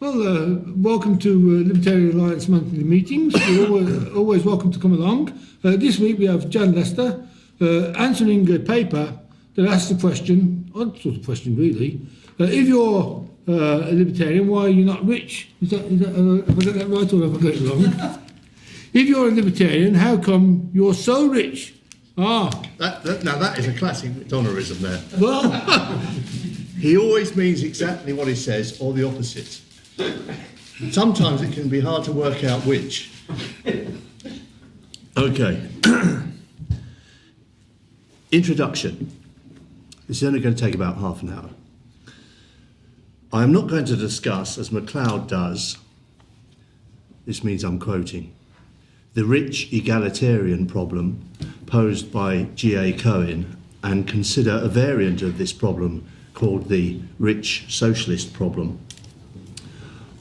Welcome to Libertarian Alliance monthly meetings. You're always welcome to come along. This week we have Jan Lester answering a paper that asks the question, odd sort of question really, if you're a libertarian, why are you not rich? Have I got that right or have I got it wrong? If you're a libertarian, how come you're so rich? Now that is a classic McDonaldism there. Well, he always means exactly what he says or the opposite. Sometimes it can be hard to work out which. Okay. Introduction. This is only going to take about half an hour. I am not going to discuss, as Macleod does, this means I'm quoting, the rich egalitarian problem posed by G.A. Cohen and consider a variant of this problem called the rich socialist problem.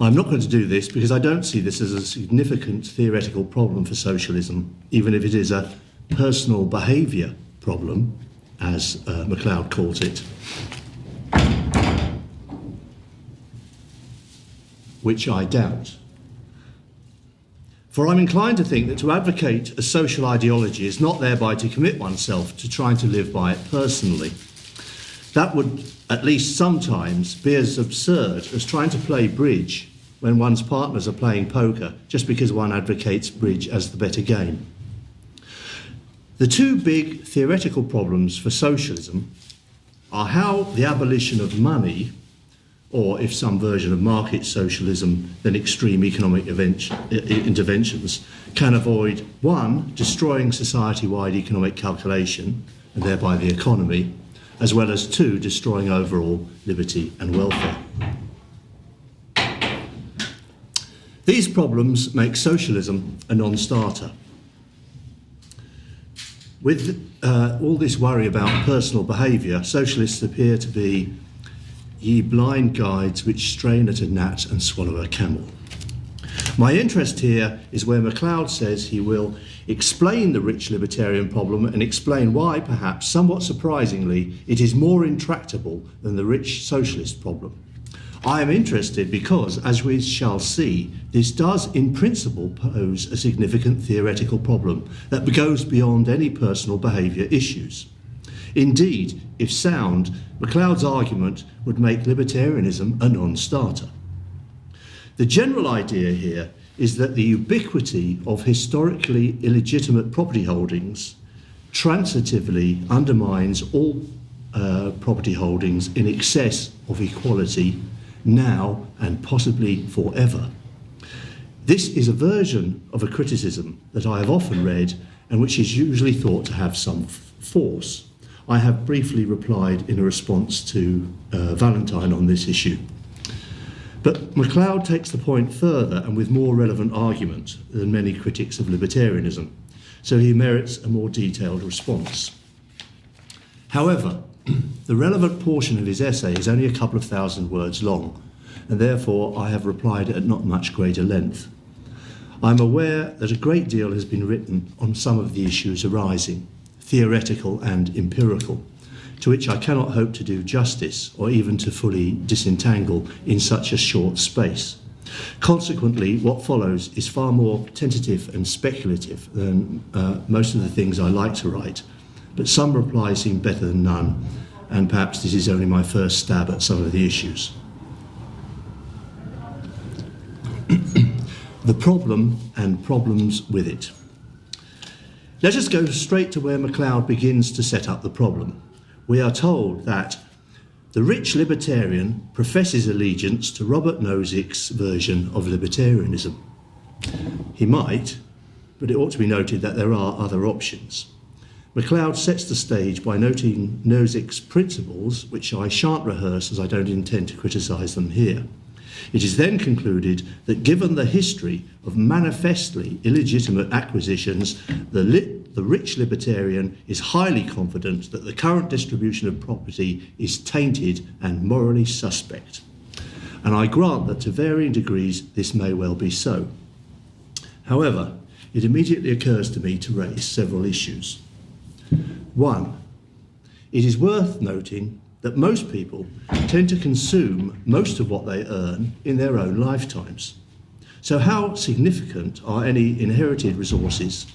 I'm not going to do this because I don't see this as a significant theoretical problem for socialism, even if it is a personal behaviour problem, as Macleod calls it, which I doubt. For I'm inclined to think that to advocate a social ideology is not thereby to commit oneself to trying to live by it personally. That would, at least sometimes, be as absurd as trying to play bridge when one's partners are playing poker just because one advocates bridge as the better game. The two big theoretical problems for socialism are how the abolition of money, or if some version of market socialism, then extreme economic interventions, can avoid, one, destroying society-wide economic calculation, and thereby the economy, as well as two, destroying overall liberty and welfare. These problems make socialism a non-starter. With all this worry about personal behaviour, socialists appear to be ye blind guides which strain at a gnat and swallow a camel. My interest here is where Macleod says he will explain the rich libertarian problem and explain why, perhaps somewhat surprisingly, it is more intractable than the rich socialist problem. I am interested because, as we shall see, this does in principle pose a significant theoretical problem that goes beyond any personal behaviour issues. Indeed, if sound, Macleod's argument would make libertarianism a non-starter. The general idea here is that the ubiquity of historically illegitimate property holdings transitively undermines all property holdings in excess of equality now and possibly forever. This is a version of a criticism that I have often read and which is usually thought to have some force. I have briefly replied in a response to Valentine on this issue. But Macleod takes the point further and with more relevant argument than many critics of libertarianism, so he merits a more detailed response. However, the relevant portion of his essay is only a couple of thousand words long, and therefore I have replied at not much greater length. I'm aware that a great deal has been written on some of the issues arising, theoretical and empirical, to which I cannot hope to do justice or even to fully disentangle in such a short space. Consequently, what follows is far more tentative and speculative than most of the things I like to write, but some replies seem better than none, and perhaps this is only my first stab at some of the issues. The problem and problems with it. Let us go straight to where Macleod begins to set up the problem. We are told that the rich libertarian professes allegiance to Robert Nozick's version of libertarianism. He might, but it ought to be noted that there are other options. Macleod sets the stage by noting Nozick's principles, which I shan't rehearse as I don't intend to criticise them here. It is then concluded that given the history of manifestly illegitimate acquisitions, the rich libertarian is highly confident that the current distribution of property is tainted and morally suspect. And I grant that to varying degrees this may well be so. However, it immediately occurs to me to raise several issues. One, it is worth noting that most people tend to consume most of what they earn in their own lifetimes. So how significant are any inherited resources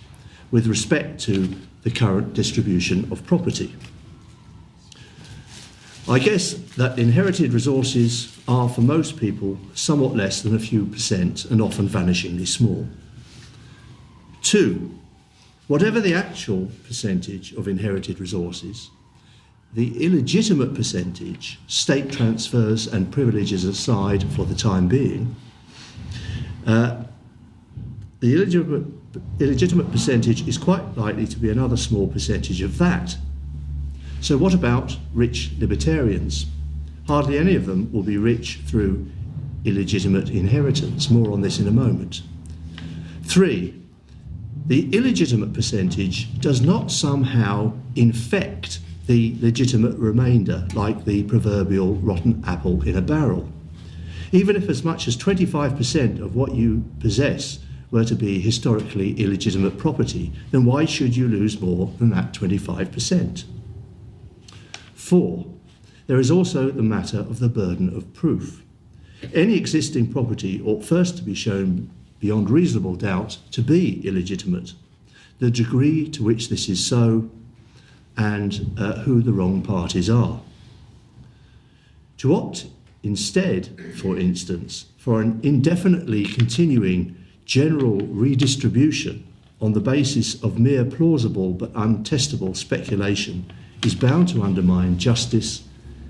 with respect to the current distribution of property? I guess that inherited resources are for most people somewhat less than a few percent and often vanishingly small. 2, whatever the actual percentage of inherited resources, the illegitimate percentage, state transfers and privileges aside for the time being, the illegitimate percentage is quite likely to be another small percentage of that. So what about rich libertarians? Hardly any of them will be rich through illegitimate inheritance. More on this in a moment. 3, the illegitimate percentage does not somehow infect the legitimate remainder, like the proverbial rotten apple in a barrel. Even if as much as 25% of what you possess were to be historically illegitimate property, then why should you lose more than that 25%? 4, there is also the matter of the burden of proof. Any existing property ought first to be shown beyond reasonable doubt to be illegitimate, the degree to which this is so, and who the wrong parties are. To opt instead, for instance, for an indefinitely continuing general redistribution on the basis of mere plausible but untestable speculation is bound to undermine justice,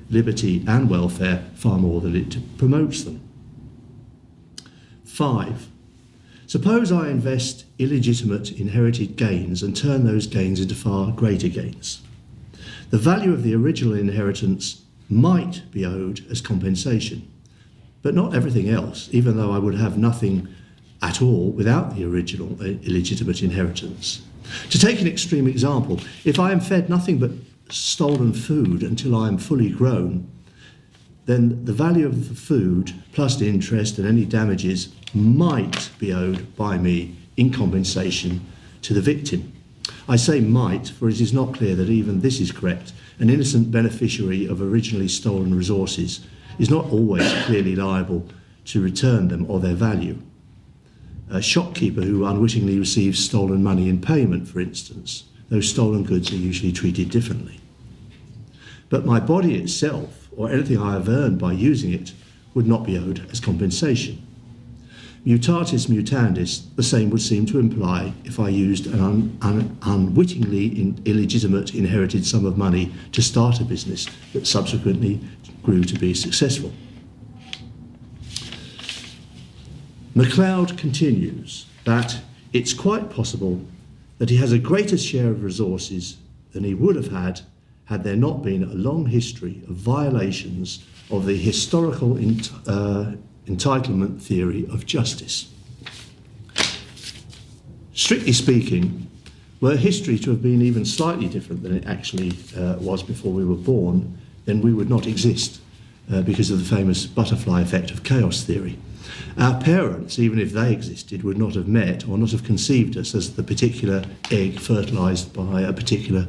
liberty and welfare far more than it promotes them. 5, suppose I invest illegitimate inherited gains and turn those gains into far greater gains. The value of the original inheritance might be owed as compensation, but not everything else, even though I would have nothing at all without the original illegitimate inheritance. To take an extreme example, if I am fed nothing but stolen food until I am fully grown, then the value of the food plus the interest and any damages might be owed by me in compensation to the victim. I say might, for it is not clear that even this is correct. An innocent beneficiary of originally stolen resources is not always clearly liable to return them or their value. A shopkeeper who unwittingly receives stolen money in payment, for instance, those stolen goods are usually treated differently. But my body itself, or anything I have earned by using it, would not be owed as compensation. Mutatis mutandis, the same would seem to imply if I used an unwittingly illegitimate inherited sum of money to start a business that subsequently grew to be successful. Macleod continues that it's quite possible that he has a greater share of resources than he would have had there not been a long history of violations of the historical entitlement theory of justice. Strictly speaking, were history to have been even slightly different than it actually was before we were born, then we would not exist because of the famous butterfly effect of chaos theory. Our parents, even if they existed, would not have met or not have conceived us as the particular egg fertilised by a particular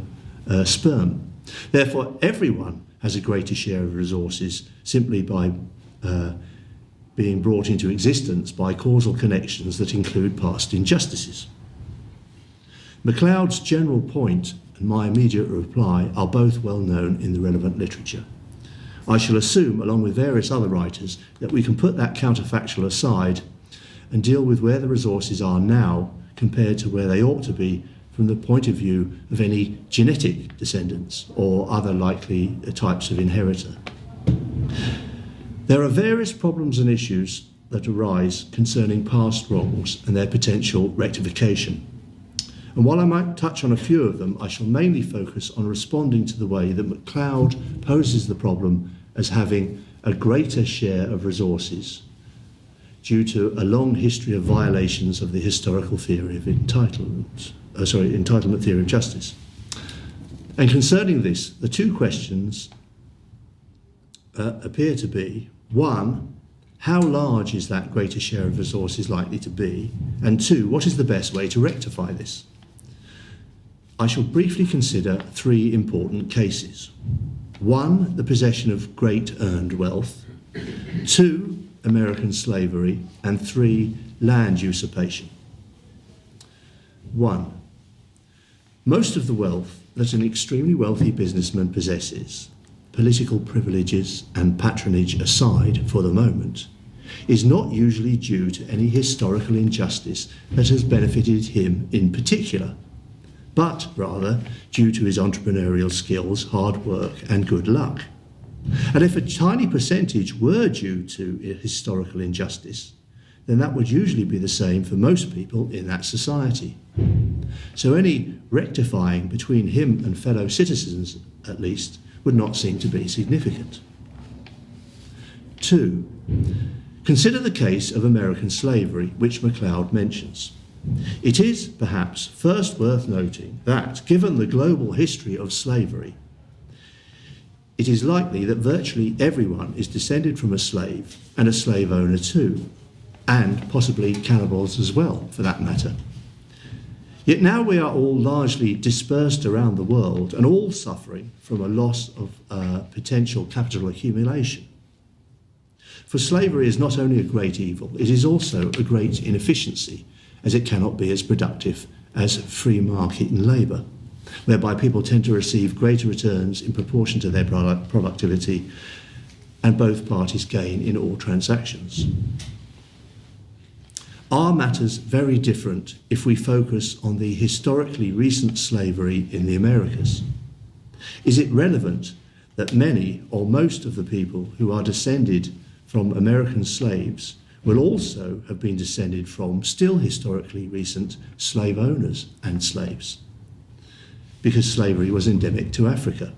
sperm. Therefore, everyone has a greater share of resources simply by being brought into existence by causal connections that include past injustices. Macleod's general point and my immediate reply are both well known in the relevant literature. I shall assume, along with various other writers, that we can put that counterfactual aside and deal with where the resources are now compared to where they ought to be from the point of view of any genetic descendants or other likely types of inheritor. There are various problems and issues that arise concerning past wrongs and their potential rectification. And while I might touch on a few of them, I shall mainly focus on responding to the way that Macleod poses the problem as having a greater share of resources due to a long history of violations of the historical theory of entitlement theory of justice. And concerning this, the two questions appear to be, one, how large is that greater share of resources likely to be? And two, what is the best way to rectify this? I shall briefly consider three important cases. 1, the possession of great earned wealth, 2, American slavery, and 3, land usurpation. 1. Most of the wealth that an extremely wealthy businessman possesses, political privileges and patronage aside for the moment, is not usually due to any historical injustice that has benefited him in particular, but rather due to his entrepreneurial skills, hard work and good luck. And if a tiny percentage were due to historical injustice, then that would usually be the same for most people in that society. So any rectifying between him and fellow citizens, at least, would not seem to be significant. 2. Consider the case of American slavery, which Macleod mentions. It is, perhaps, first worth noting that, given the global history of slavery, it is likely that virtually everyone is descended from a slave and a slave owner too, and possibly cannibals as well, for that matter. Yet now we are all largely dispersed around the world and all suffering from a loss of potential capital accumulation. For slavery is not only a great evil, it is also a great inefficiency, as it cannot be as productive as free market in labour, whereby people tend to receive greater returns in proportion to their productivity, and both parties gain in all transactions. Are matters very different if we focus on the historically recent slavery in the Americas? Is it relevant that many or most of the people who are descended from American slaves will also have been descended from still historically recent slave owners and slaves? Because slavery was endemic to Africa.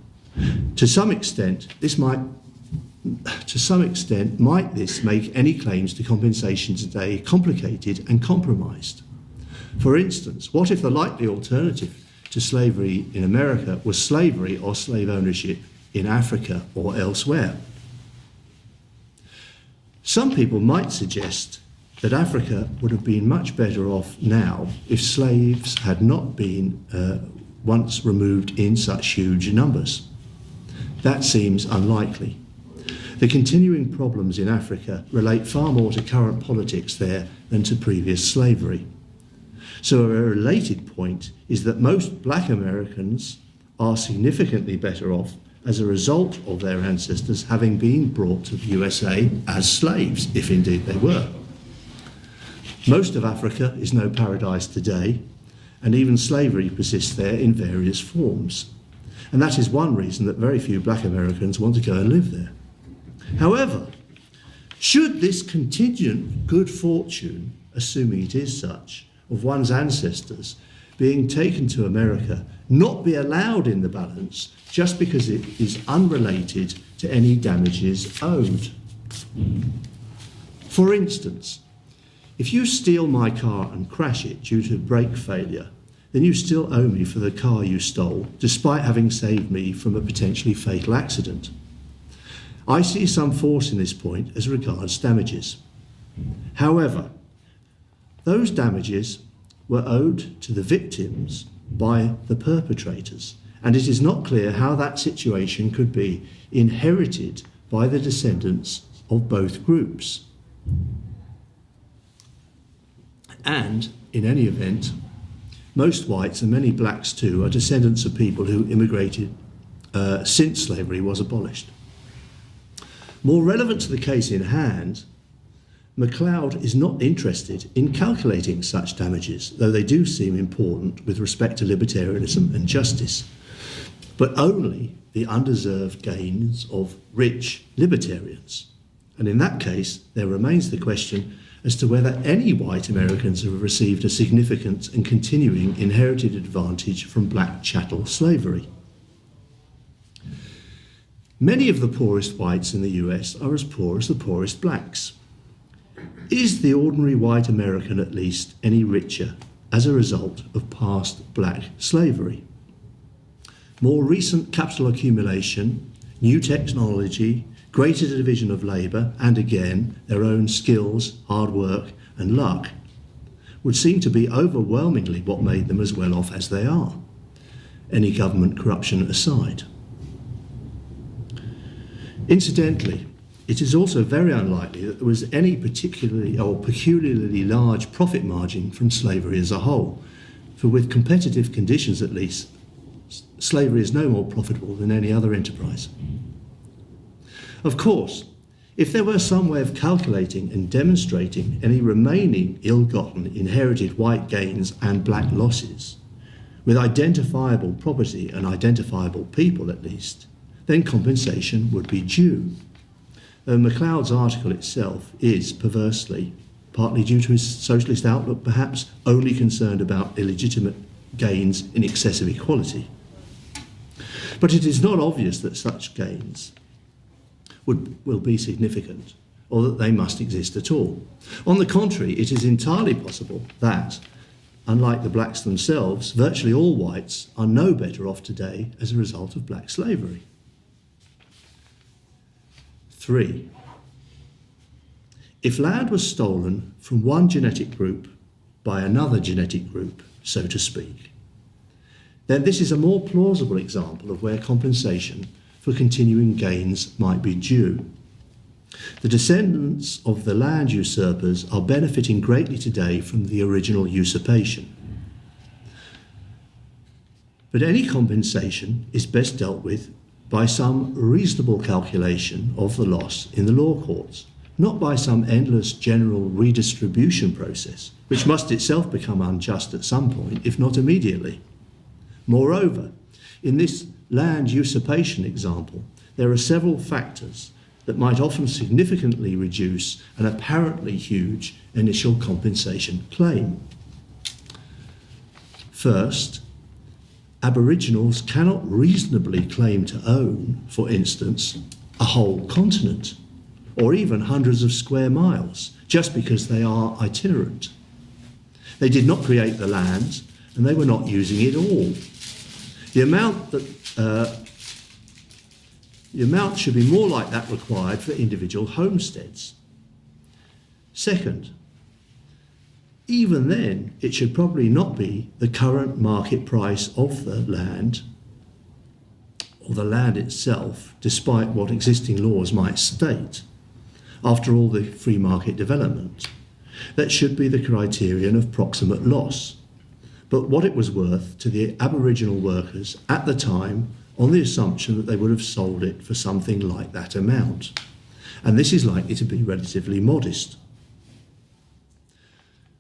To some extent, might this make any claims to compensation today complicated and compromised? For instance, what if the likely alternative to slavery in America was slavery or slave ownership in Africa or elsewhere? Some people might suggest that Africa would have been much better off now if slaves had not been once removed in such huge numbers. That seems unlikely. The continuing problems in Africa relate far more to current politics there than to previous slavery. So a related point is that most black Americans are significantly better off as a result of their ancestors having been brought to the USA as slaves, if indeed they were. Most of Africa is no paradise today, and even slavery persists there in various forms. And that is one reason that very few black Americans want to go and live there. However, should this contingent good fortune, assuming it is such, of one's ancestors being taken to America not be allowed in the balance just because it is unrelated to any damages owed? For instance, if you steal my car and crash it due to brake failure, then you still owe me for the car you stole, despite having saved me from a potentially fatal accident. I see some force in this point as regards damages. However, those damages were owed to the victims by the perpetrators, and it is not clear how that situation could be inherited by the descendants of both groups. And, in any event, most whites and many blacks too are descendants of people who immigrated since slavery was abolished. More relevant to the case in hand, Macleod is not interested in calculating such damages, though they do seem important with respect to libertarianism and justice, but only the undeserved gains of rich libertarians. And in that case, there remains the question as to whether any white Americans have received a significant and continuing inherited advantage from black chattel slavery. Many of the poorest whites in the US are as poor as the poorest blacks. Is the ordinary white American at least any richer as a result of past black slavery? More recent capital accumulation, new technology, greater division of labour, and again, their own skills, hard work and luck, would seem to be overwhelmingly what made them as well off as they are, any government corruption aside. Incidentally, it is also very unlikely that there was any particularly or peculiarly large profit margin from slavery as a whole, for with competitive conditions at least, slavery is no more profitable than any other enterprise. Of course, if there were some way of calculating and demonstrating any remaining ill-gotten inherited white gains and black losses, with identifiable property and identifiable people at least, then compensation would be due. Though Macleod's article itself is, perversely, partly due to his socialist outlook, perhaps only concerned about illegitimate gains in excess of equality. But it is not obvious that such gains will be significant, or that they must exist at all. On the contrary, it is entirely possible that, unlike the blacks themselves, virtually all whites are no better off today as a result of black slavery. 3. If land was stolen from one genetic group by another genetic group, so to speak, then this is a more plausible example of where compensation for continuing gains might be due. The descendants of the land usurpers are benefiting greatly today from the original usurpation. But any compensation is best dealt with by some reasonable calculation of the loss in the law courts, not by some endless general redistribution process, which must itself become unjust at some point, if not immediately. Moreover, in this land usurpation example, there are several factors that might often significantly reduce an apparently huge initial compensation claim. First, Aboriginals cannot reasonably claim to own, for instance, a whole continent, or even hundreds of square miles, just because they are itinerant. They did not create the land, and they were not using it all. The amount should be more like that required for individual homesteads. Second, even then, it should probably not be the current market price of the land, or the land itself, despite what existing laws might state. After all, the free market development. That should be the criterion of proximate loss, but what it was worth to the Aboriginal workers at the time, on the assumption that they would have sold it for something like that amount. And this is likely to be relatively modest.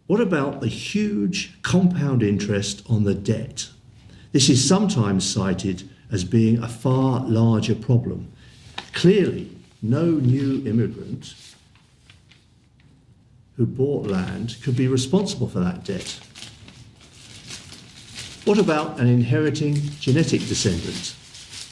What about the huge compound interest on the debt? This is sometimes cited as being a far larger problem. Clearly, no new immigrant who bought land could be responsible for that debt. What about an inheriting genetic descendant?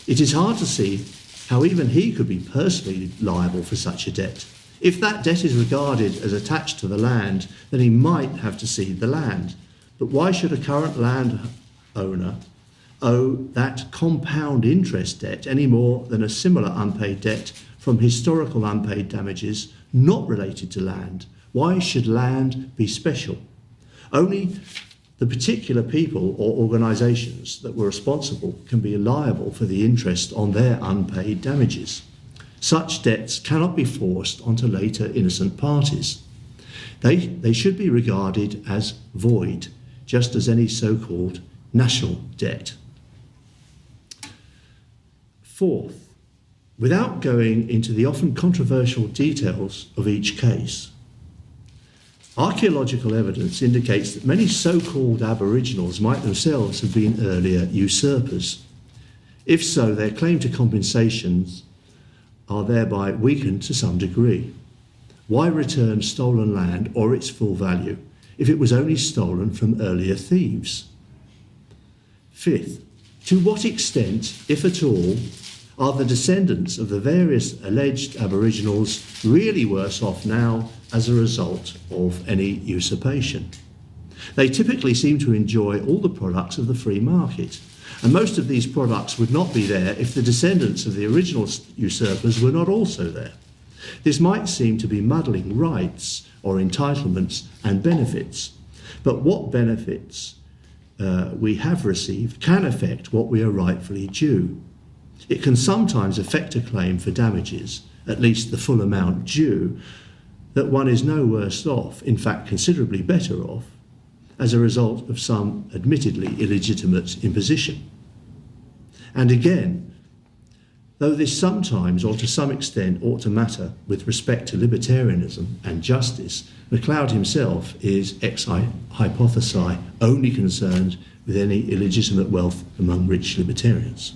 It is hard to see how even he could be personally liable for such a debt. If that debt is regarded as attached to the land, then he might have to cede the land. But why should a current landowner owe that compound interest debt any more than a similar unpaid debt from historical unpaid damages not related to land? Why should land be special? Only the particular people or organisations that were responsible can be liable for the interest on their unpaid damages. Such debts cannot be forced onto later innocent parties. They should be regarded as void, just as any so-called national debt. Fourth, without going into the often controversial details of each case, archaeological evidence indicates that many so-called Aboriginals might themselves have been earlier usurpers. If so, their claim to compensations are thereby weakened to some degree. Why return stolen land or its full value if it was only stolen from earlier thieves? Fifth, to what extent, if at all, are the descendants of the various alleged Aboriginals really worse off now as a result of any usurpation? They typically seem to enjoy all the products of the free market, and most of these products would not be there if the descendants of the original usurpers were not also there. This might seem to be muddling rights or entitlements and benefits, but what benefits we have received can affect what we are rightfully due. it can sometimes affect a claim for damages, at least the full amount due, that one is no worse off, in fact considerably better off, as a result of some admittedly illegitimate imposition. And again, though this sometimes or to some extent ought to matter with respect to libertarianism and justice, Macleod himself is ex hypothesi only concerned with any illegitimate wealth among rich libertarians.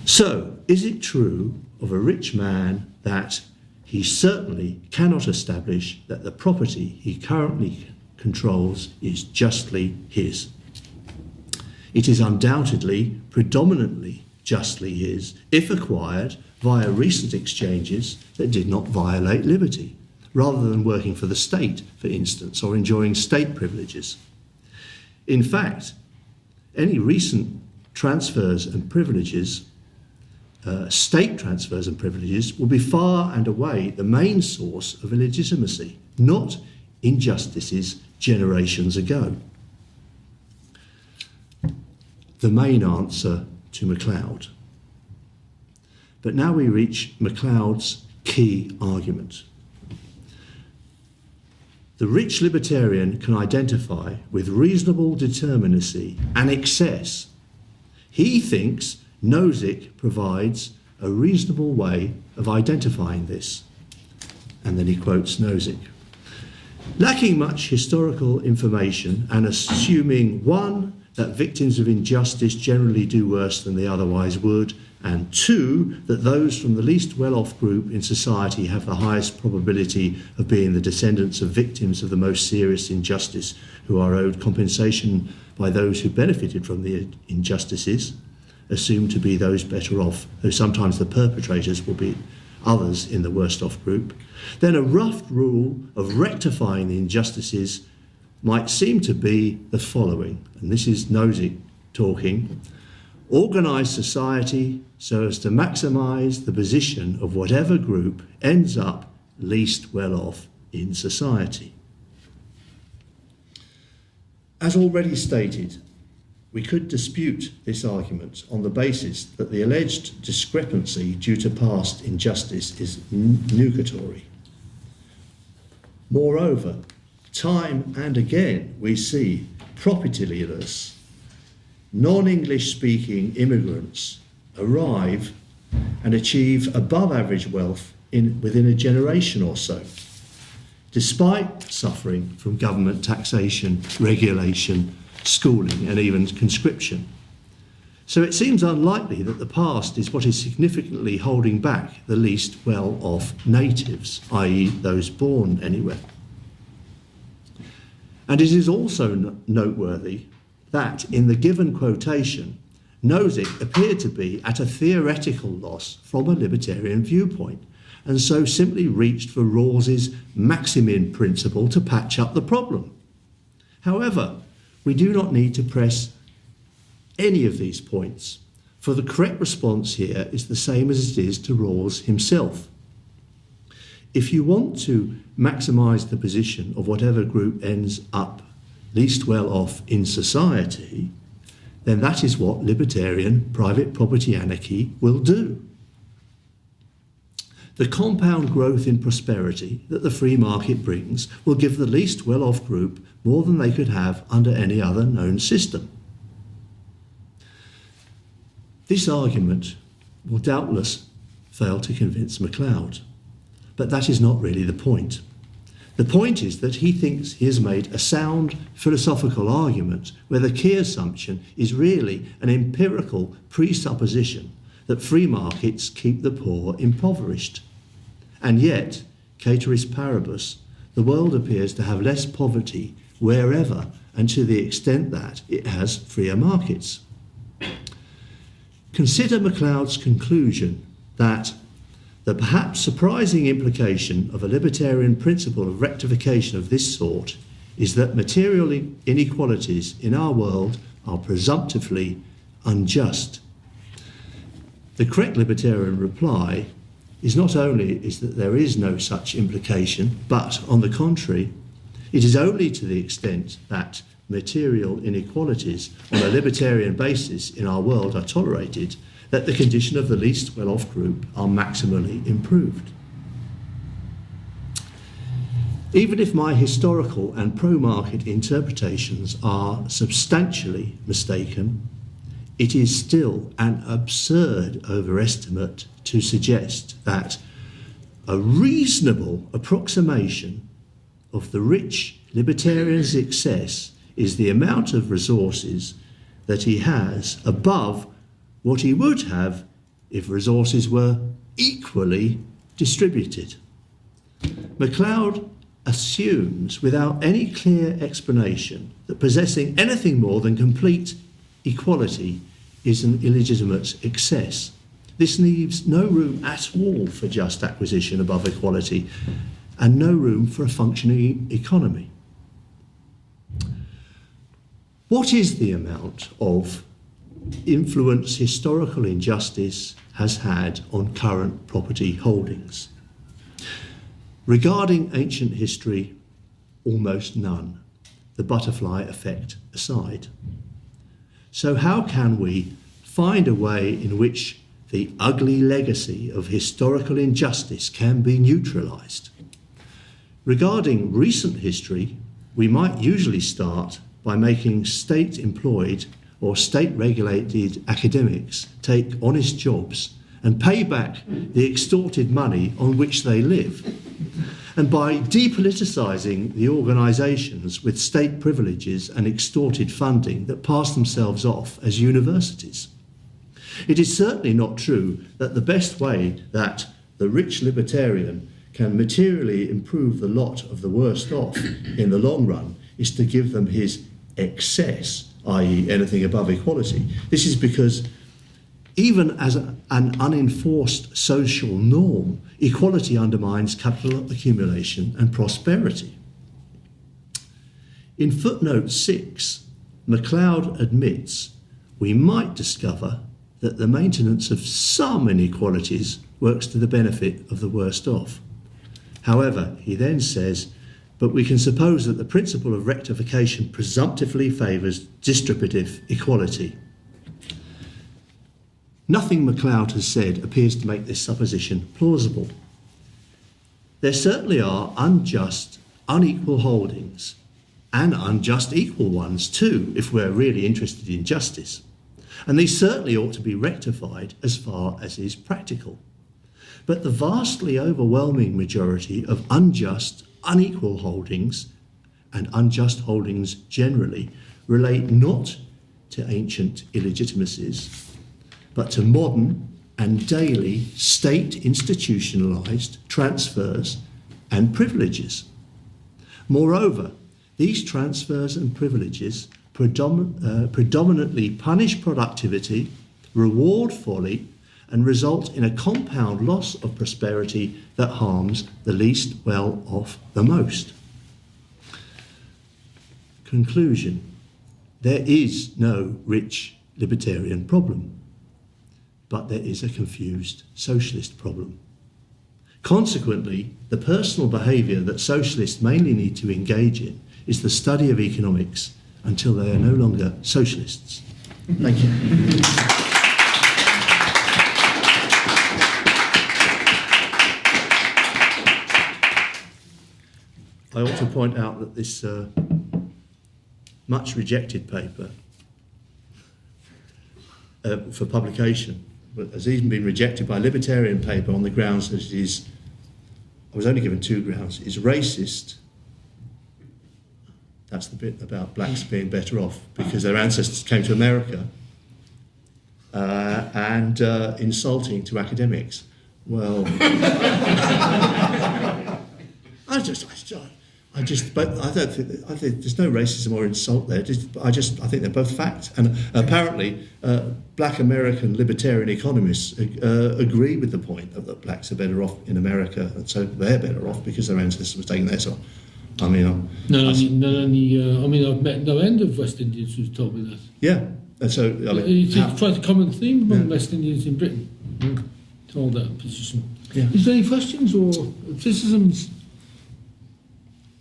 So, is it true of a rich man that he certainly cannot establish that the property he currently controls is justly his? It is undoubtedly, predominantly justly his, if acquired via recent exchanges that did not violate liberty, rather than working for the state, for instance, or enjoying state privileges. In fact, any recent transfers and privileges, state transfers and privileges, will be far and away the main source of illegitimacy, not injustices generations ago. The main answer to Macleod. But now we reach Macleod's key argument. The rich libertarian can identify with reasonable determinacy an excess. He thinks Nozick provides a reasonable way of identifying this. And then he quotes Nozick. Lacking much historical information and assuming, one, that victims of injustice generally do worse than they otherwise would, and two, that those from the least well-off group in society have the highest probability of being the descendants of victims of the most serious injustice who are owed compensation by those who benefited from the injustices, assumed to be those better off, though sometimes the perpetrators will be others in the worst off group, then a rough rule of rectifying the injustices might seem to be the following, and this is Nozick talking: organise society so as to maximise the position of whatever group ends up least well off in society. As already stated, we could dispute this argument on the basis that the alleged discrepancy due to past injustice is nugatory. Moreover, time and again we see propertyless, non-English speaking immigrants arrive and achieve above average wealth within a generation or so, despite suffering from government taxation, regulation, schooling and even conscription. So it seems unlikely that the past is what is significantly holding back the least well-off natives, i.e. those born anywhere. And it is also noteworthy that in the given quotation, Nozick appeared to be at a theoretical loss from a libertarian viewpoint, and so simply reached for Rawls's maximin principle to patch up the problem. However, we do not need to press any of these points, for the correct response here is the same as it is to Rawls himself. If you want to maximise the position of whatever group ends up least well off in society, then that is what libertarian private property anarchy will do. The compound growth in prosperity that the free market brings will give the least well-off group more than they could have under any other known system. This argument will doubtless fail to convince Macleod, but that is not really the point. The point is that he thinks he has made a sound philosophical argument where the key assumption is really an empirical presupposition that free markets keep the poor impoverished. And yet, ceteris paribus, the world appears to have less poverty wherever and to the extent that it has freer markets. Consider Macleod's conclusion that the perhaps surprising implication of a libertarian principle of rectification of this sort is that material inequalities in our world are presumptively unjust. The correct libertarian reply is not only that there is no such implication, but, on the contrary, it is only to the extent that material inequalities on a libertarian basis in our world are tolerated, that the condition of the least well-off group are maximally improved. Even if my historical and pro-market interpretations are substantially mistaken, it is still an absurd overestimate to suggest that a reasonable approximation of the rich libertarian's excess is the amount of resources that he has above what he would have if resources were equally distributed. Macleod assumes, without any clear explanation, that possessing anything more than complete equality is an illegitimate excess. This leaves no room at all for just acquisition above equality, and no room for a functioning economy. What is the amount of influence historical injustice has had on current property holdings? Regarding ancient history, almost none, the butterfly effect aside. So how can we find a way in which the ugly legacy of historical injustice can be neutralised? Regarding recent history, we might usually start by making state-employed or state-regulated academics take honest jobs and pay back the extorted money on which they live, and by depoliticising the organisations with state privileges and extorted funding that pass themselves off as universities. It is certainly not true that the best way that the rich libertarian can materially improve the lot of the worst off in the long run is to give them his excess, i.e. anything above equality. This is because even as an unenforced social norm, equality undermines capital accumulation and prosperity. In footnote 6, Macleod admits we might discover that the maintenance of some inequalities works to the benefit of the worst off. However, he then says, but we can suppose that the principle of rectification presumptively favours distributive equality. Nothing Macleod has said appears to make this supposition plausible. There certainly are unjust, unequal holdings, and unjust equal ones too, if we're really interested in justice. And these certainly ought to be rectified as far as is practical. But the vastly overwhelming majority of unjust, unequal holdings, and unjust holdings generally, relate not to ancient illegitimacies, but to modern and daily state institutionalised transfers and privileges. Moreover, these transfers and privileges predominantly punish productivity, reward folly, and result in a compound loss of prosperity that harms the least well off the most. Conclusion: there is no rich libertarian problem, but there is a confused socialist problem. Consequently, the personal behaviour that socialists mainly need to engage in is the study of economics until they are no longer socialists. Thank you. I ought to point out that this much rejected paper for publication has even been rejected by a libertarian paper on the grounds that it is, I was only given 2 grounds, is racist. That's the bit about blacks being better off because their ancestors came to America, and insulting to academics. Well, I think there's no racism or insult there. I think they're both fact. And apparently, black American libertarian economists agree with the point that blacks are better off in America, and so they're better off because their ancestors were taking theirs off. I mean, I've met no end of West Indians who've told me that. Yeah, and so I mean, it's quite a common theme among West Indians in Britain. To hold that position. Yeah. Is there any questions or criticisms?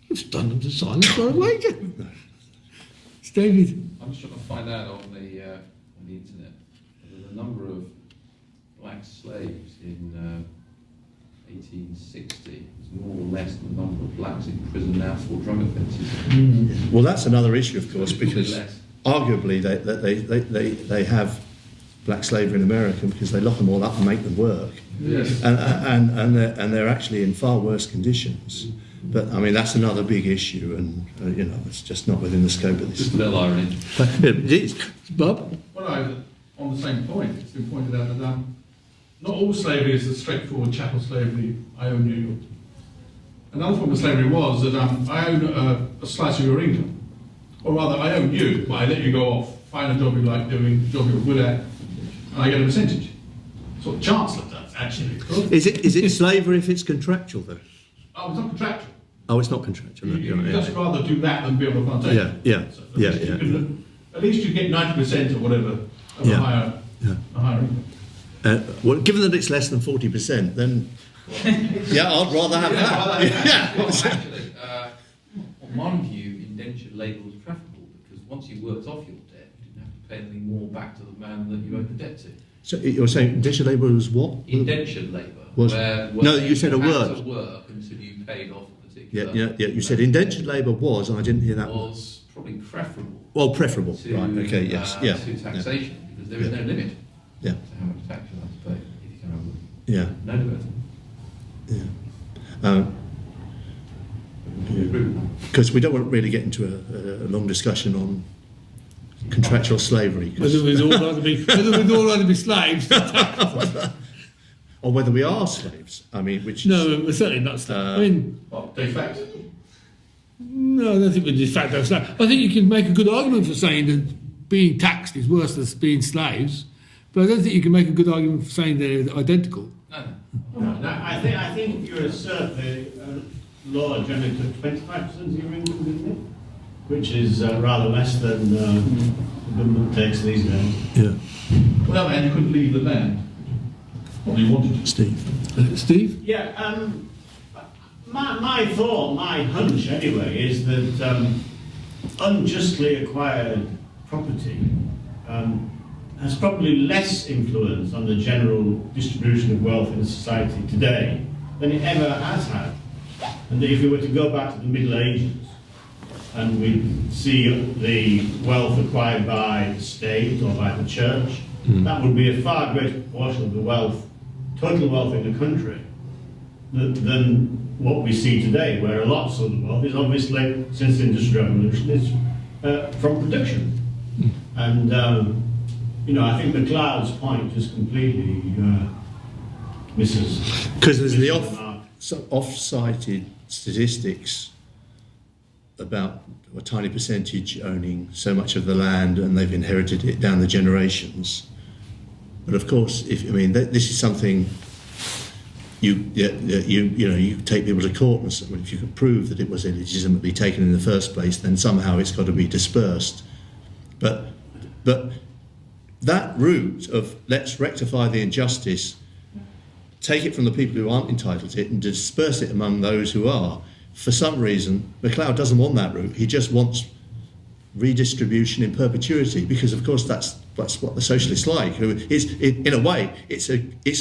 You've done them to silence right away again. David. I'm just trying to find out on the internet. There's a number of black slaves in 1860. It's more or less than the number of blacks in prison now for drug offences. Well, that's another issue, of course, because Less. arguably they have black slavery in America because they lock them all up and make them work. Yes. And they're actually in far worse conditions. But I mean, that's another big issue, and it's just not within the scope of this. Just a little irony. It is. Bob? Well, on the same point, it's been pointed out that not all slavery is the straightforward chattel slavery, I own you. Another form of slavery was that I own a slice of your income. Or rather, I own you, but I let you go off, find a job you like doing, a job you're good at, and I get a percentage. Sort of chancellor does, actually. Is it slavery if it's contractual, though? Oh, it's not contractual. Oh, it's not contractual. No, You'd just rather do that than be on a plantation. Yeah. So Yeah. at least you get 90% or whatever of a higher income. Well, given that it's less than 40%, then I'd rather have that. Well, actually, on one view, indentured labour was preferable because once you worked off your debt, you didn't have to pay anything more back to the man that you owed the debt to. So you're saying indentured labour was what? Indentured labour. Where no, you said a word. To work until you paid off a particular. Yeah. You said indentured labour was, and I didn't hear that. Was probably preferable. Well, preferable. To, right. Okay. Yes. To taxation because there is no limit. Yeah. To how much tax you have to pay if you can have Yeah. no limit. Yeah. Do you agree with that? Because we don't want to really get into a long discussion on contractual slavery. Whether we'd all rather be slaves. Or whether we are slaves. I mean, which No, we're certainly not slaves. I mean, Well, de facto. no, I don't think we're de facto slaves. I think you can make a good argument for saying that being taxed is worse than being slaves, but I don't think you can make a good argument for saying they're identical. No, I think you assert the law generally took 25% of your income, didn't it? Which is rather less than the government takes these days. Yeah. Well, and you couldn't leave the land. What you wanted to. Steve. Steve? Yeah, my thought, my hunch anyway, is that unjustly acquired property has probably less influence on the general distribution of wealth in society today than it ever has had. And that if we were to go back to the Middle Ages and we see the wealth acquired by the state or by the church, that would be a far greater proportion of the wealth, total wealth in the country, than what we see today, where a lot of the wealth is obviously, since the Industrial Revolution, is from production. And I think Macleod's point just completely misses. Because there's the off-cited statistics about a tiny percentage owning so much of the land, and they've inherited it down the generations. But of course, this is something you take people to court, and if you can prove that it was illegitimately taken in the first place, then somehow it's got to be dispersed. But that route of let's rectify the injustice, take it from the people who aren't entitled to it and disperse it among those who are, for some reason, Macleod doesn't want that route. He just wants redistribution in perpetuity, because of course that's what the socialists like. In a way, it's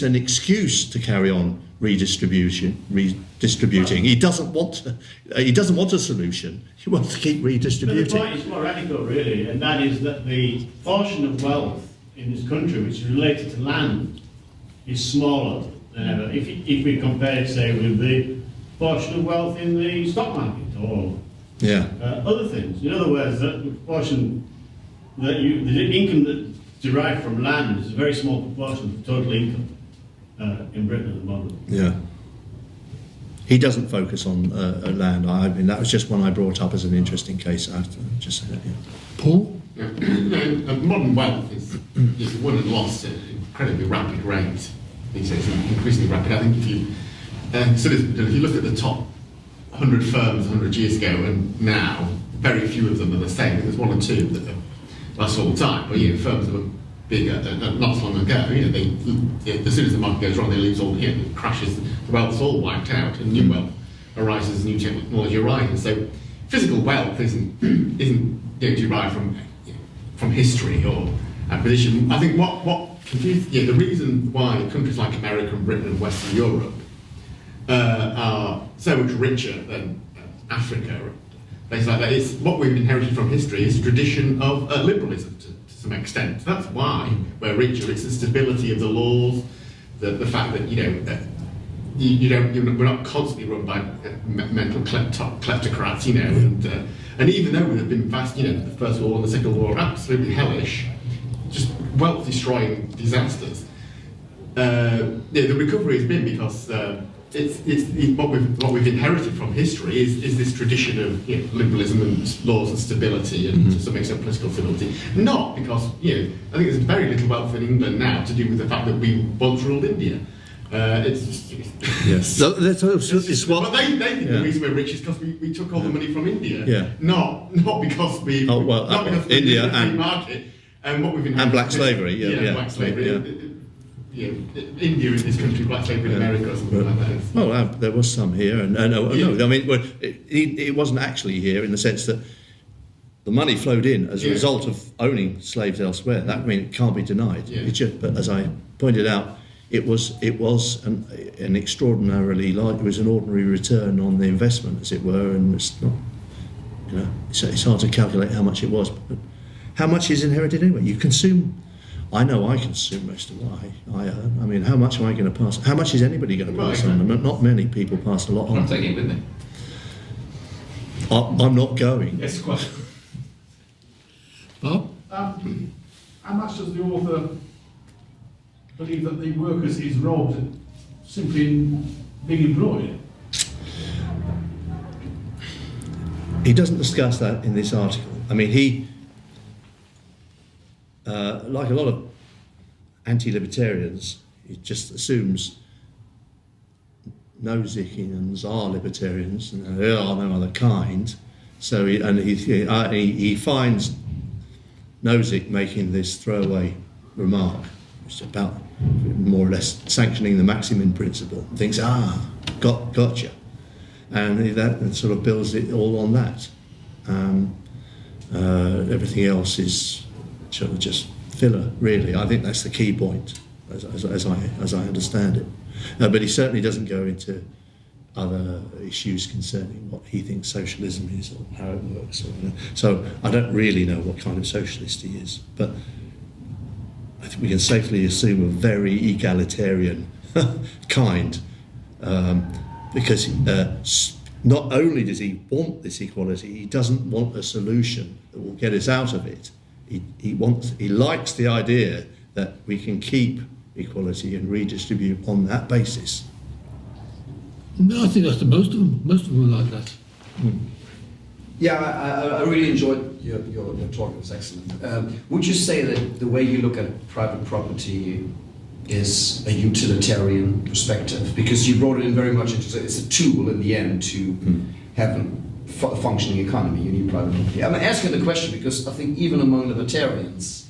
an excuse to carry on redistributing. He doesn't want a solution. He wants to keep redistributing. But the point is more radical, really, and that is that the portion of wealth in this country which is related to land is smaller than ever. If we compare it, say, with the portion of wealth in the stock market or other things. In other words, the proportion that the income that's derived from land is a very small proportion of the total income in Britain at the moment. Yeah. He doesn't focus on land. I mean, that was just one I brought up as an interesting case. I have to just say that. Yeah. Paul? Yeah. Modern wealth is won and lost at an incredibly rapid rate. These days, increasingly rapid. I think if you look at the top 100 firms 100 years ago and now, very few of them are the same. There's one or two that last all the time. But firms that were bigger not so long ago, as soon as the market goes wrong, they lose all. It crashes. The wealth's all wiped out, and new wealth arises, new technology arises. So physical wealth isn't derived from history or acquisition. I think what confuses, the reason why countries like America and Britain and Western Europe are so much richer than Africa, places like that, is what we've inherited from history is a tradition of liberalism to some extent. That's why we're richer. It's the stability of the laws, the fact that we're not constantly run by mental kleptocrats, and even though there have been vast, the First World War and the Second World War, absolutely hellish, just wealth-destroying disasters. The recovery has been because it's what we've inherited from history is this tradition of liberalism and laws and stability and to some extent political stability. Not because I think there's very little wealth in England now to do with the fact that we once ruled India. It's just yes. So that's what. But they think the reason we're rich is because we took all the money from India. Yeah. Not because we. Not because India we free market and what we've inherited. And black slavery. Black slavery. India in this country, black slavery in America or something like that. Well, there was some here, and no, I mean, it wasn't actually here in the sense that the money flowed in as a result of owning slaves elsewhere. That it can't be denied. Yeah. But as I pointed out, it was an extraordinarily it was an ordinary return on the investment, as it were, and it's not, it's hard to calculate how much it was, but how much is inherited anyway. You consume. I know I consume most of what I earn. I mean, how much am I going to pass? How much is anybody going to pass on? Not many people pass a lot on. I'm taking it with me. I'm not going. Yes, question. Bob? How much does the author believe that the workers is robbed simply in being employed? He doesn't discuss that in this article. I mean, he, like a lot of anti-libertarians, he just assumes Nozickians are libertarians, and there are no other kind. So he finds Nozick making this throwaway remark, which is about more or less sanctioning the Maximin principle. Thinks, gotcha, and that sort of builds it all on that. Everything else is sort of just filler, really. I think that's the key point, as I understand it. But he certainly doesn't go into other issues concerning what he thinks socialism is or how it works. So I don't really know what kind of socialist he is, but I think we can safely assume a very egalitarian kind, because not only does he want this equality, he doesn't want a solution that will get us out of it. He likes the idea that we can keep equality and redistribute on that basis. No, I think that's most of them. Most of them are like that. Yeah, I really enjoyed your talk. It was excellent. Would you say that the way you look at private property is a utilitarian perspective? Because you brought it in very much into it's a tool in the end to have a functioning economy. You need private property. I'm asking the question because I think even among libertarians,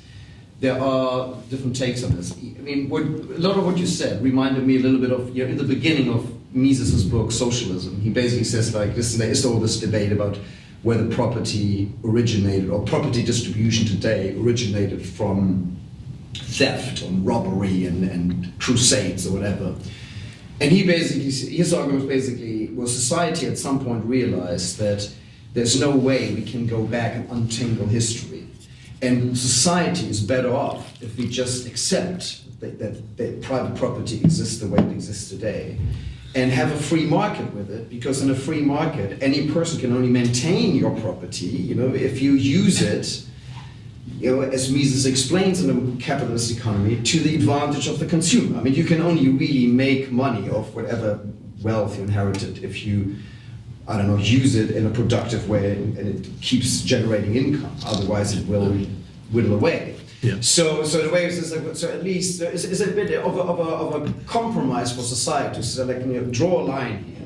there are different takes on this. I mean, a lot of what you said reminded me a little bit of, in the beginning of Mises's book, Socialism. He basically says, like, there's all this debate about whether property originated, or property distribution today originated from theft and robbery and crusades or whatever. And his argument basically was society at some point realized that there's no way we can go back and untangle history. And society is better off if we just accept that private property exists the way it exists today and have a free market with it, because in a free market, any person can only maintain your property, if you use it, as Mises explains in a capitalist economy, to the advantage of the consumer. I mean, you can only really make money off whatever wealth you inherited if you, use it in a productive way and it keeps generating income. Otherwise, it will whittle away. Yeah. So the way is at least it's a bit of a compromise for society. So draw a line here.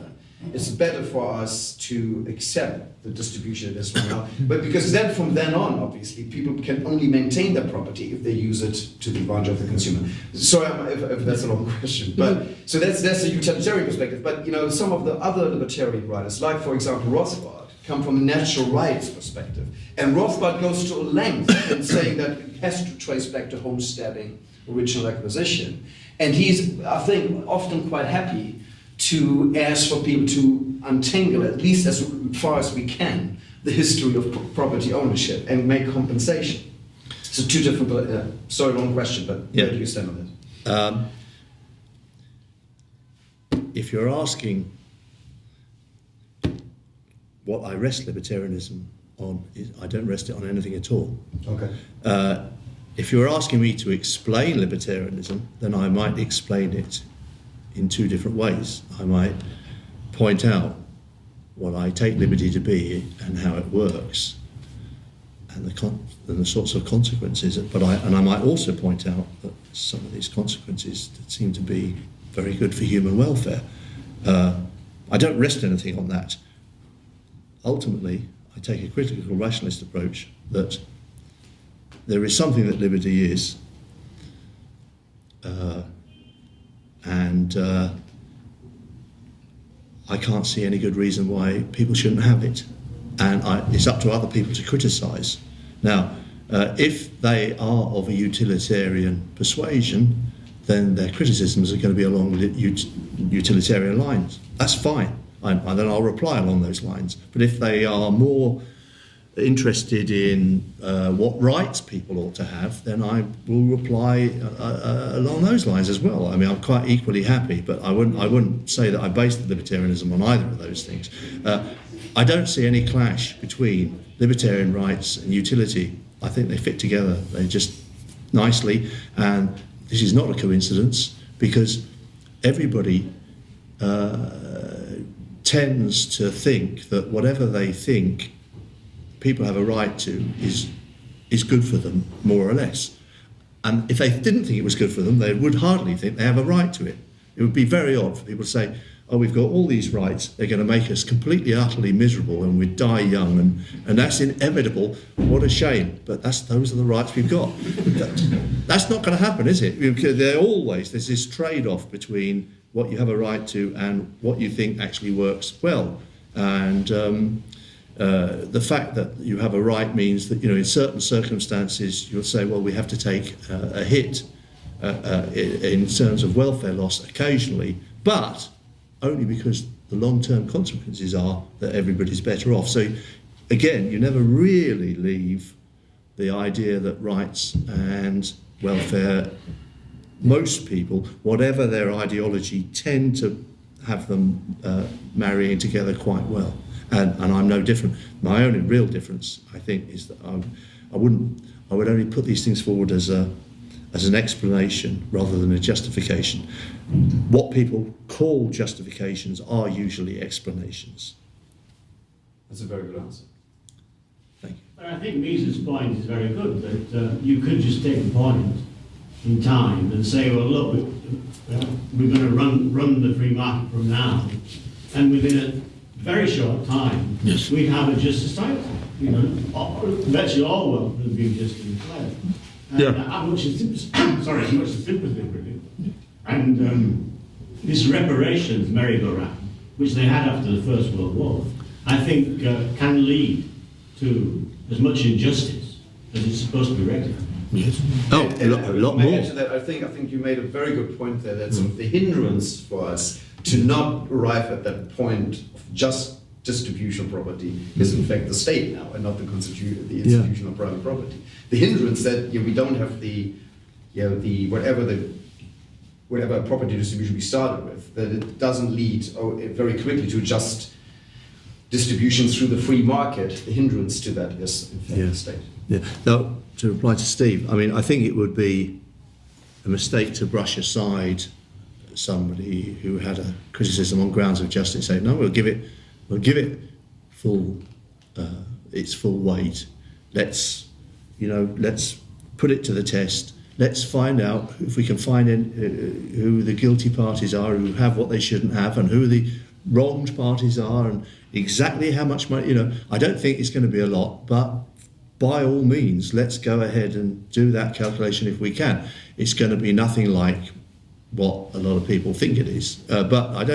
It's better for us to accept the distribution of this right now, but because then from then on, obviously, people can only maintain their property if they use it to the advantage of the consumer. Sorry if that's a long question, but so that's a utilitarian perspective. But some of the other libertarian writers, like for example Rothbard, come from a natural rights perspective. And Rothbard goes to a length in saying that it has to trace back to homesteading, original acquisition. And he's, I think, often quite happy to ask for people to untangle, at least as far as we can, the history of property ownership and make compensation. So two different, sorry, long question, but where do you stand on this? If you're asking what I rest libertarianism on, I don't rest it on anything at all. Okay. If you're asking me to explain libertarianism, then I might explain it in two different ways. I might point out what I take liberty to be and how it works, and the sorts of consequences. But I might also point out that some of these consequences that seem to be very good for human welfare. I don't rest anything on that. Ultimately, I take a critical rationalist approach that there is something that liberty is, and I can't see any good reason why people shouldn't have it. And it's up to other people to criticise. Now, if they are of a utilitarian persuasion, then their criticisms are going to be along utilitarian lines. That's fine. And then I'll reply along those lines. But if they are more interested in what rights people ought to have, then I will reply along those lines as well. I mean, I'm quite equally happy, but I wouldn't say that I base the libertarianism on either of those things. I don't see any clash between libertarian rights and utility. I think they fit together. They just nicely, and this is not a coincidence, because everybody tends to think that whatever they think people have a right to is good for them, more or less. And if they didn't think it was good for them, they would hardly think they have a right to it. It would be very odd for people to say, oh, we've got all these rights, they're going to make us completely, utterly miserable and we'd die young, and that's inevitable. What a shame. But those are the rights we've got. That's not going to happen, is it? Because there's this trade-off between what you have a right to and what you think actually works well. And the fact that you have a right means that, in certain circumstances you'll say, well, we have to take a hit in terms of welfare loss occasionally, but only because the long-term consequences are that everybody's better off. So again, you never really leave the idea that rights and welfare, most people, whatever their ideology, tend to have them marrying together quite well. And I'm no different. My only real difference, I think, is that I would only put these things forward as an explanation rather than a justification. What people call justifications are usually explanations. That's a very good answer. Thank you. But I think Mises' point is very good, that you could just take a point in time and say, well, look, we're going to run the free market from now, and within a very short time, yes, we'd have a just society. Virtually all wealth will be just declared. How much is sympathy, really. And this reparations merry-go-round, which they had after the First World War, I think can lead to as much injustice as it's supposed to be rectified. Yes. Oh, a lot more. To that, I think you made a very good point there. That sort of the hindrance for us to not arrive at that point of just distribution of property is in fact the state now, and not the institution of private property. The hindrance that we don't have the whatever property distribution we started with, that it doesn't lead very quickly to just distribution through the free market. The hindrance to that is in fact the state. Yeah. Now, to reply to Steve, I mean, I think it would be a mistake to brush aside somebody who had a criticism on grounds of justice, say, no, we'll give it full its full weight. Let's put it to the test. Let's find out if we can find who the guilty parties are, who have what they shouldn't have, and who the wronged parties are, and exactly how much money. I don't think it's going to be a lot, but by all means, let's go ahead and do that calculation if we can. It's going to be nothing like what a lot of people think it is, but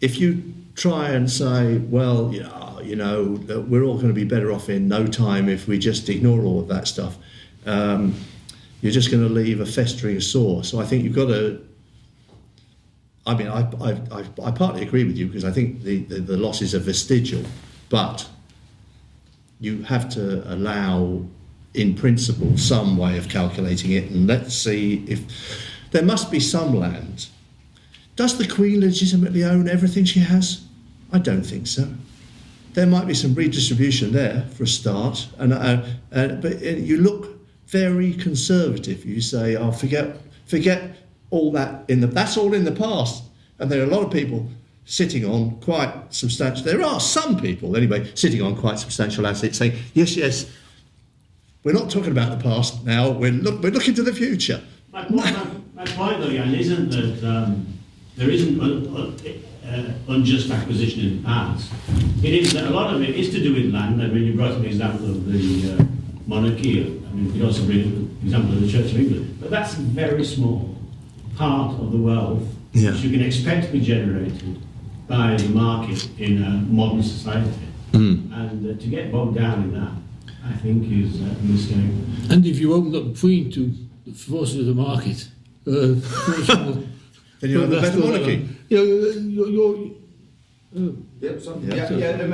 if you try and say, well, we're all going to be better off in no time if we just ignore all of that stuff, you're just going to leave a festering sore. So I think you've got to. I mean, I partly agree with you, because I think the losses are vestigial, but you have to allow, in principle, some way of calculating it, and let's see if there must be some land. Does the Queen legitimately own everything she has? I don't think so. There might be some redistribution there for a start, but you look very conservative. You say, "Oh, forget all that that's all in the past." And there are a lot of people sitting on quite substantial. There are some people, anyway, sitting on quite substantial assets, saying, "Yes, we're not talking about the past now. We're looking to the future." My point, though, Jan, isn't that there isn't unjust acquisition in the past. It is that a lot of it is to do with land. I mean, you brought up the example of the monarchy. I mean, you could also bring the example of the Church of England. But that's a very small part of the wealth which you can expect to be generated by the market in a modern society. And to get bogged down in that, I think, is a mistake. And if you open up the Queen to the forces of the market, then you have a better monarchy.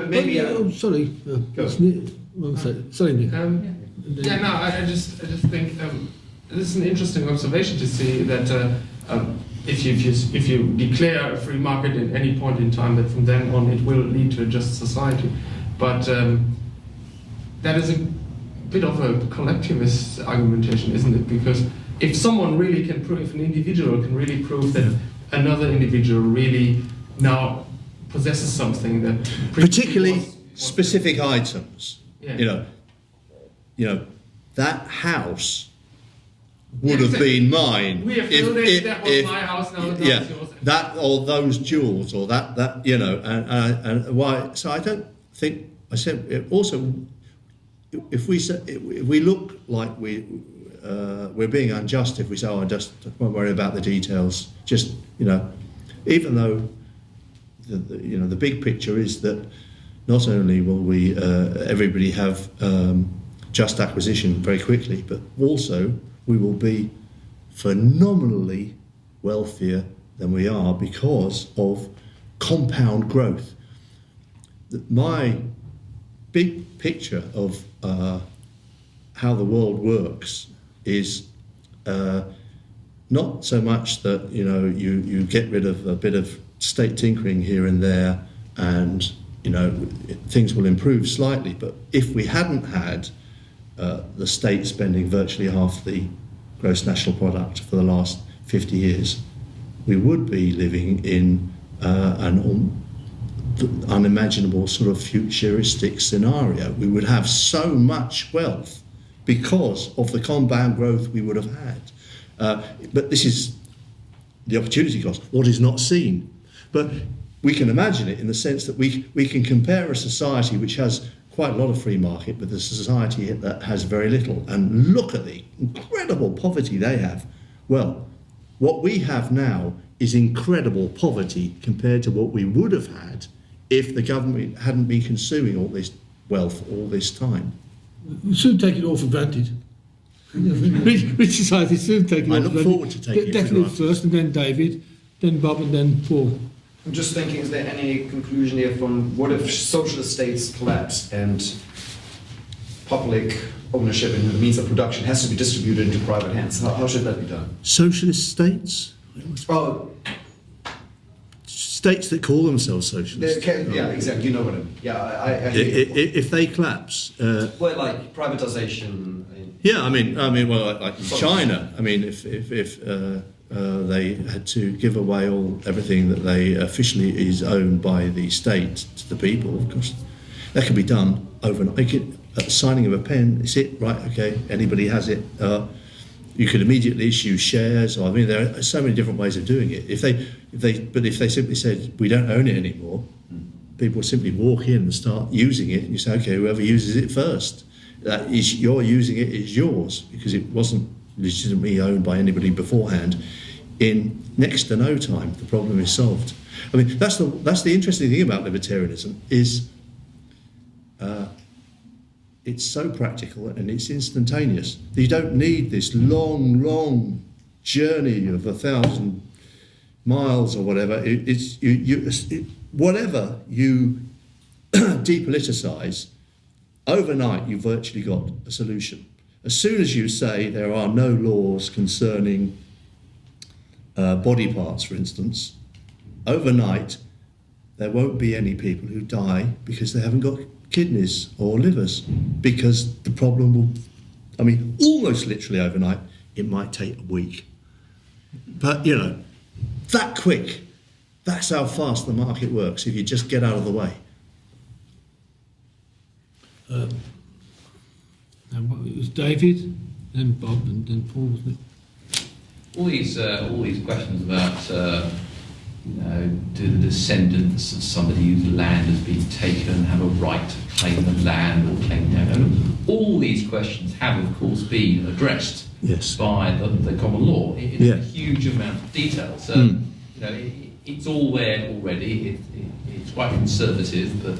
Maybe. Sorry. Sorry, Nick. I just think this is an interesting observation to see that if you declare a free market at any point in time, that from then on it will lead to a just society. But that is a bit of a collectivist argumentation, isn't it? Because if someone really can prove, if an individual can really prove that another individual really now possesses something that particularly specific items, yeah. That house would have been mine. We have filled it. That was my house. Now it's yours. That or those jewels or that and why? So I don't think I said it also. If we look like we're being unjust if we say, "Oh, I just won't worry about the details." Just even though the big picture is that not only will we everybody have just acquisition very quickly, but also we will be phenomenally wealthier than we are because of compound growth. My big picture of how the world works is not so much that you get rid of a bit of state tinkering here and there and things will improve slightly, but if we hadn't had the state spending virtually half the gross national product for the last 50 years, we would be living in an unimaginable sort of futuristic scenario. We would have so much wealth because of the compound growth we would have had. But this is the opportunity cost, what is not seen. But we can imagine it in the sense that we can compare a society which has quite a lot of free market with a society that has very little, and look at the incredible poverty they have. Well, what we have now is incredible poverty compared to what we would have had if the government hadn't been consuming all this wealth all this time. We soon take it all for granted. Rich society soon take it all for granted. I look forward to taking it for Definitely granted. first, and then David, then Bob, and then Paul. I'm just thinking, is there any conclusion here from what if socialist states collapse and public ownership in the means of production has to be distributed into private hands? How should that be done? Socialist states? Oh, States that call themselves socialist. yeah, exactly. You know what I mean. Yeah, I hear you. If they collapse, well, like privatization. yeah, I mean, well, like in China. I mean, if they had to give away everything that they officially is owned by the state to the people, of course, that can be done overnight. At the signing of a pen, it's it, right? Okay, anybody has it. You could immediately issue shares. Or, I mean, there are so many different ways of doing it. If they simply said we don't own it anymore, people would simply walk in and start using it. And you say, okay, whoever uses it first, that is, you're using it is yours because it wasn't legitimately owned by anybody beforehand. In next to no time, the problem is solved. I mean, that's the interesting thing about libertarianism is it's so practical and it's instantaneous. You don't need this long journey of 1,000 miles or whatever. Whatever you depoliticize, overnight you've virtually got a solution. As soon as you say there are no laws concerning body parts, for instance, overnight there won't be any people who die because they haven't got kidneys or livers, because the problem will, I mean, almost literally overnight. It might take a week, but you know, that quick. That's how fast the market works if you just get out of the way. And it was David, then Bob, and then Paul, wasn't it? All these questions about do the descendants of somebody whose land has been taken have a right to claim the land or claim the all these questions have, of course, been addressed by the common law in a huge amount of detail. So it's all there already. It's quite conservative, but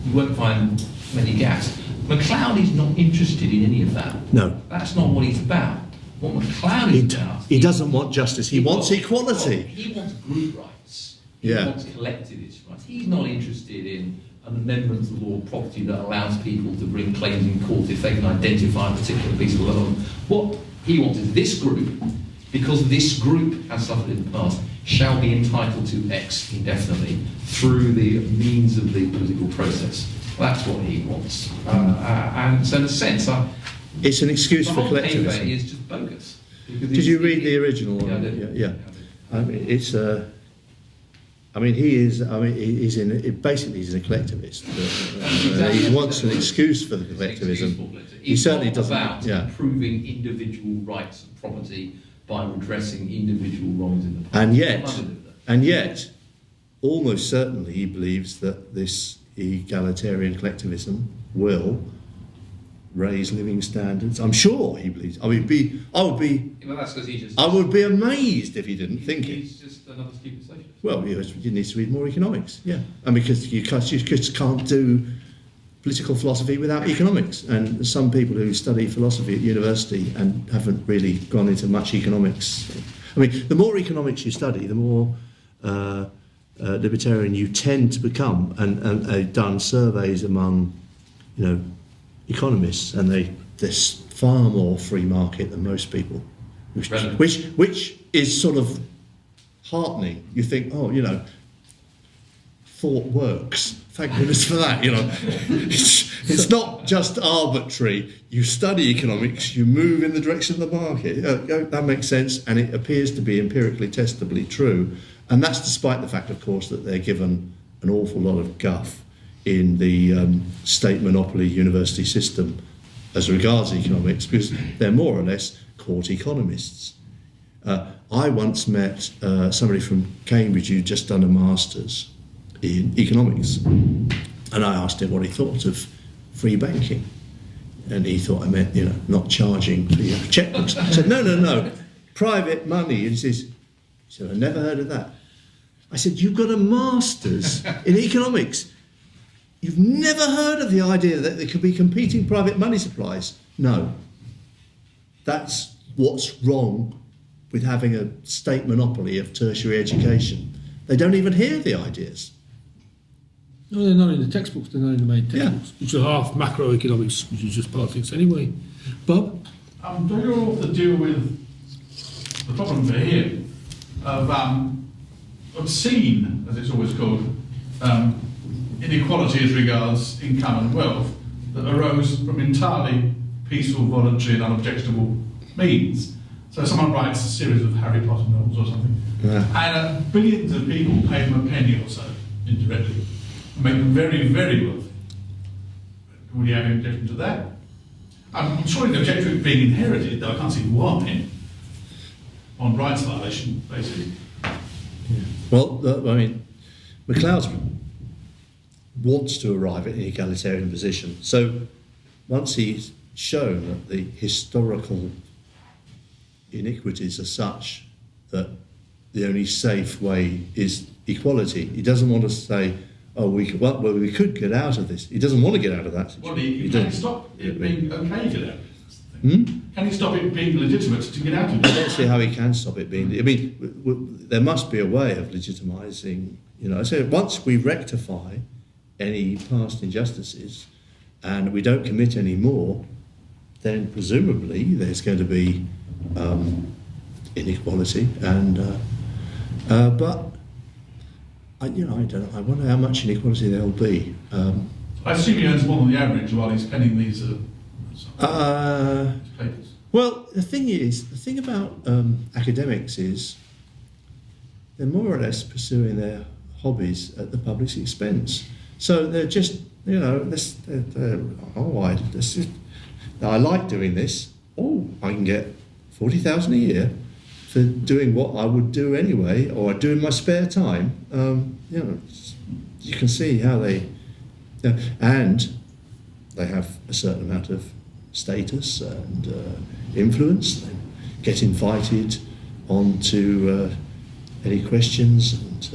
you won't find many gaps. Macleod is not interested in any of that. No, that's not what he's about. What Macleod is about, he doesn't want justice. He wants equality. Well, he wants group rights. He wants collectivist rights. He's not interested in an amendment to the law of property that allows people to bring claims in court if they can identify a particular piece of land. What he wants is this group, because this group has suffered in the past, shall be entitled to X indefinitely through the means of the political process. That's what he wants. And so in a sense, it's an excuse for collectivism. The whole paper is just bogus. Did you read the original? Yeah, I did. Yeah. I mean, it's. I mean, he is. I mean, he's in. Basically, he's a collectivist. He wants an excuse for the collectivism. He certainly doesn't. About improving individual rights and property by redressing individual wrongs in the past. And yet, almost certainly, he believes that this egalitarian collectivism will raise living standards. I'm sure he believes. I would be. That's because he's just. I would be amazed if he didn't think it. He's just another stupid socialist. Well, you need to read more economics. Yeah, and because you just can't do political philosophy without economics. And some people who study philosophy at university and haven't really gone into much economics. I mean, the more economics you study, the more libertarian you tend to become. And they've done surveys among, economists, and there's far more free market than most people, which is sort of heartening. You think, thought works. Thank goodness for that. It's not just arbitrary. You study economics, you move in the direction of the market. That makes sense, and it appears to be empirically testably true. And that's despite the fact, of course, that they're given an awful lot of guff in the state monopoly university system as regards economics, because they're more or less court economists. I once met somebody from Cambridge who'd just done a master's in economics, and I asked him what he thought of free banking, and he thought I meant not charging for your checkbooks. I said no, private money. He said, I never heard of that. I said, you've got a master's in economics. You've never heard of the idea that there could be competing private money supplies? No. That's what's wrong with having a state monopoly of tertiary education. They don't even hear the ideas. No, they're not in the textbooks, they're not in the main textbooks, which are half macroeconomics, which is just politics anyway. Bob? Do you author deal with the problem for him of obscene, as it's always called, inequality as regards income and wealth that arose from entirely peaceful, voluntary and unobjectionable means? So someone writes a series of Harry Potter novels or something, and billions of people pay them a penny or so, indirectly, and make them very, very wealthy. Would you have any objection to that? I'm sure the objection to it being inherited, though I can't see why, on rights violation, basically. Well, Macleod wants to arrive at an egalitarian position. So once he's shown that the historical iniquities are such that the only safe way is equality. He doesn't want to say, oh, we could get out of this. He doesn't want to get out of that situation. Can he stop it being okay to get out of this? Can he stop it being legitimate to get out of it? I don't see how he can stop it being. I mean, there must be a way of legitimising. I say once we rectify any past injustices and we don't commit any more, then presumably there's going to be inequality. And but I don't know. I wonder how much inequality there will be. I assume he earns more than the average while he's penning these papers. Well, the thing about academics is they're more or less pursuing their hobbies at the public's expense. So they're just, I like doing this. Oh, I can get 40,000 a year for doing what I would do anyway, or I do in my spare time. You can see how they, and they have a certain amount of status and influence. They get invited onto any questions and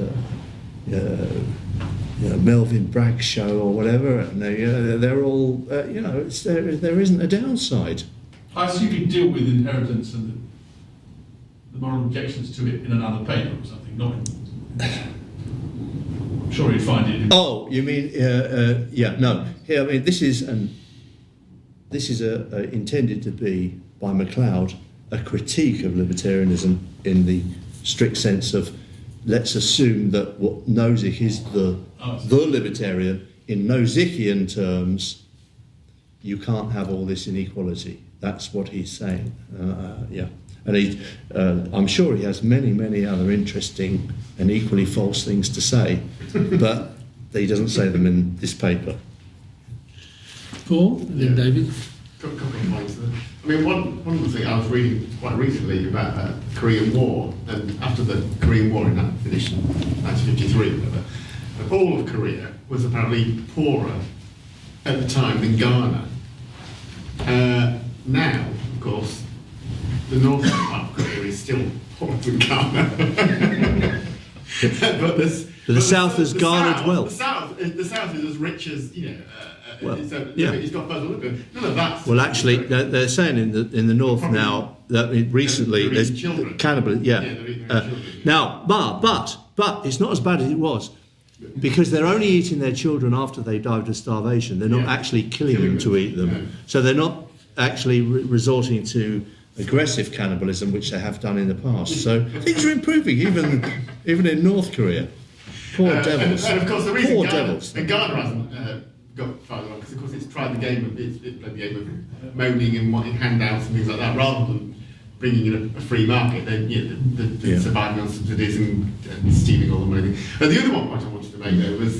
Melvin Bragg's show or whatever, and they're all there isn't a downside. I assume you deal with inheritance and the moral objections to it in another paper or something. Not I'm sure you'd find it. Oh, you mean no? Here, I mean this is intended to be by Macleod a critique of libertarianism in the strict sense of, let's assume that what Nozick is the libertarian. In Nozickian terms, you can't have all this inequality. That's what he's saying. And I'm sure he has many, many other interesting and equally false things to say, but he doesn't say them in this paper. Paul, and then David. A couple of points there. I mean, one of the things I was reading quite recently about the Korean War, and after the Korean War finished in 1953, all of Korea was apparently poorer at the time than Ghana. Now, of course, the northern part of Korea is still poorer than Ghana. but the South has garnered wealth. The South is as rich as, it's got further look. None of that. Well, actually, they're saying in the North now that recently there's cannibalism. Now, but it's not as bad as it was, because they're only eating their children after they died of starvation. They're not actually killing them to eat them. So they're not actually resorting to aggressive cannibalism, which they have done in the past. So things are improving, even in North Korea. Poor devils. And of course, the reason Ghana hasn't got further along, because of course it's tried the game of moaning and wanting handouts and things like that, rather than bringing in a free market. They're surviving on subsidies and stealing all the money. And the other point I wanted to make though was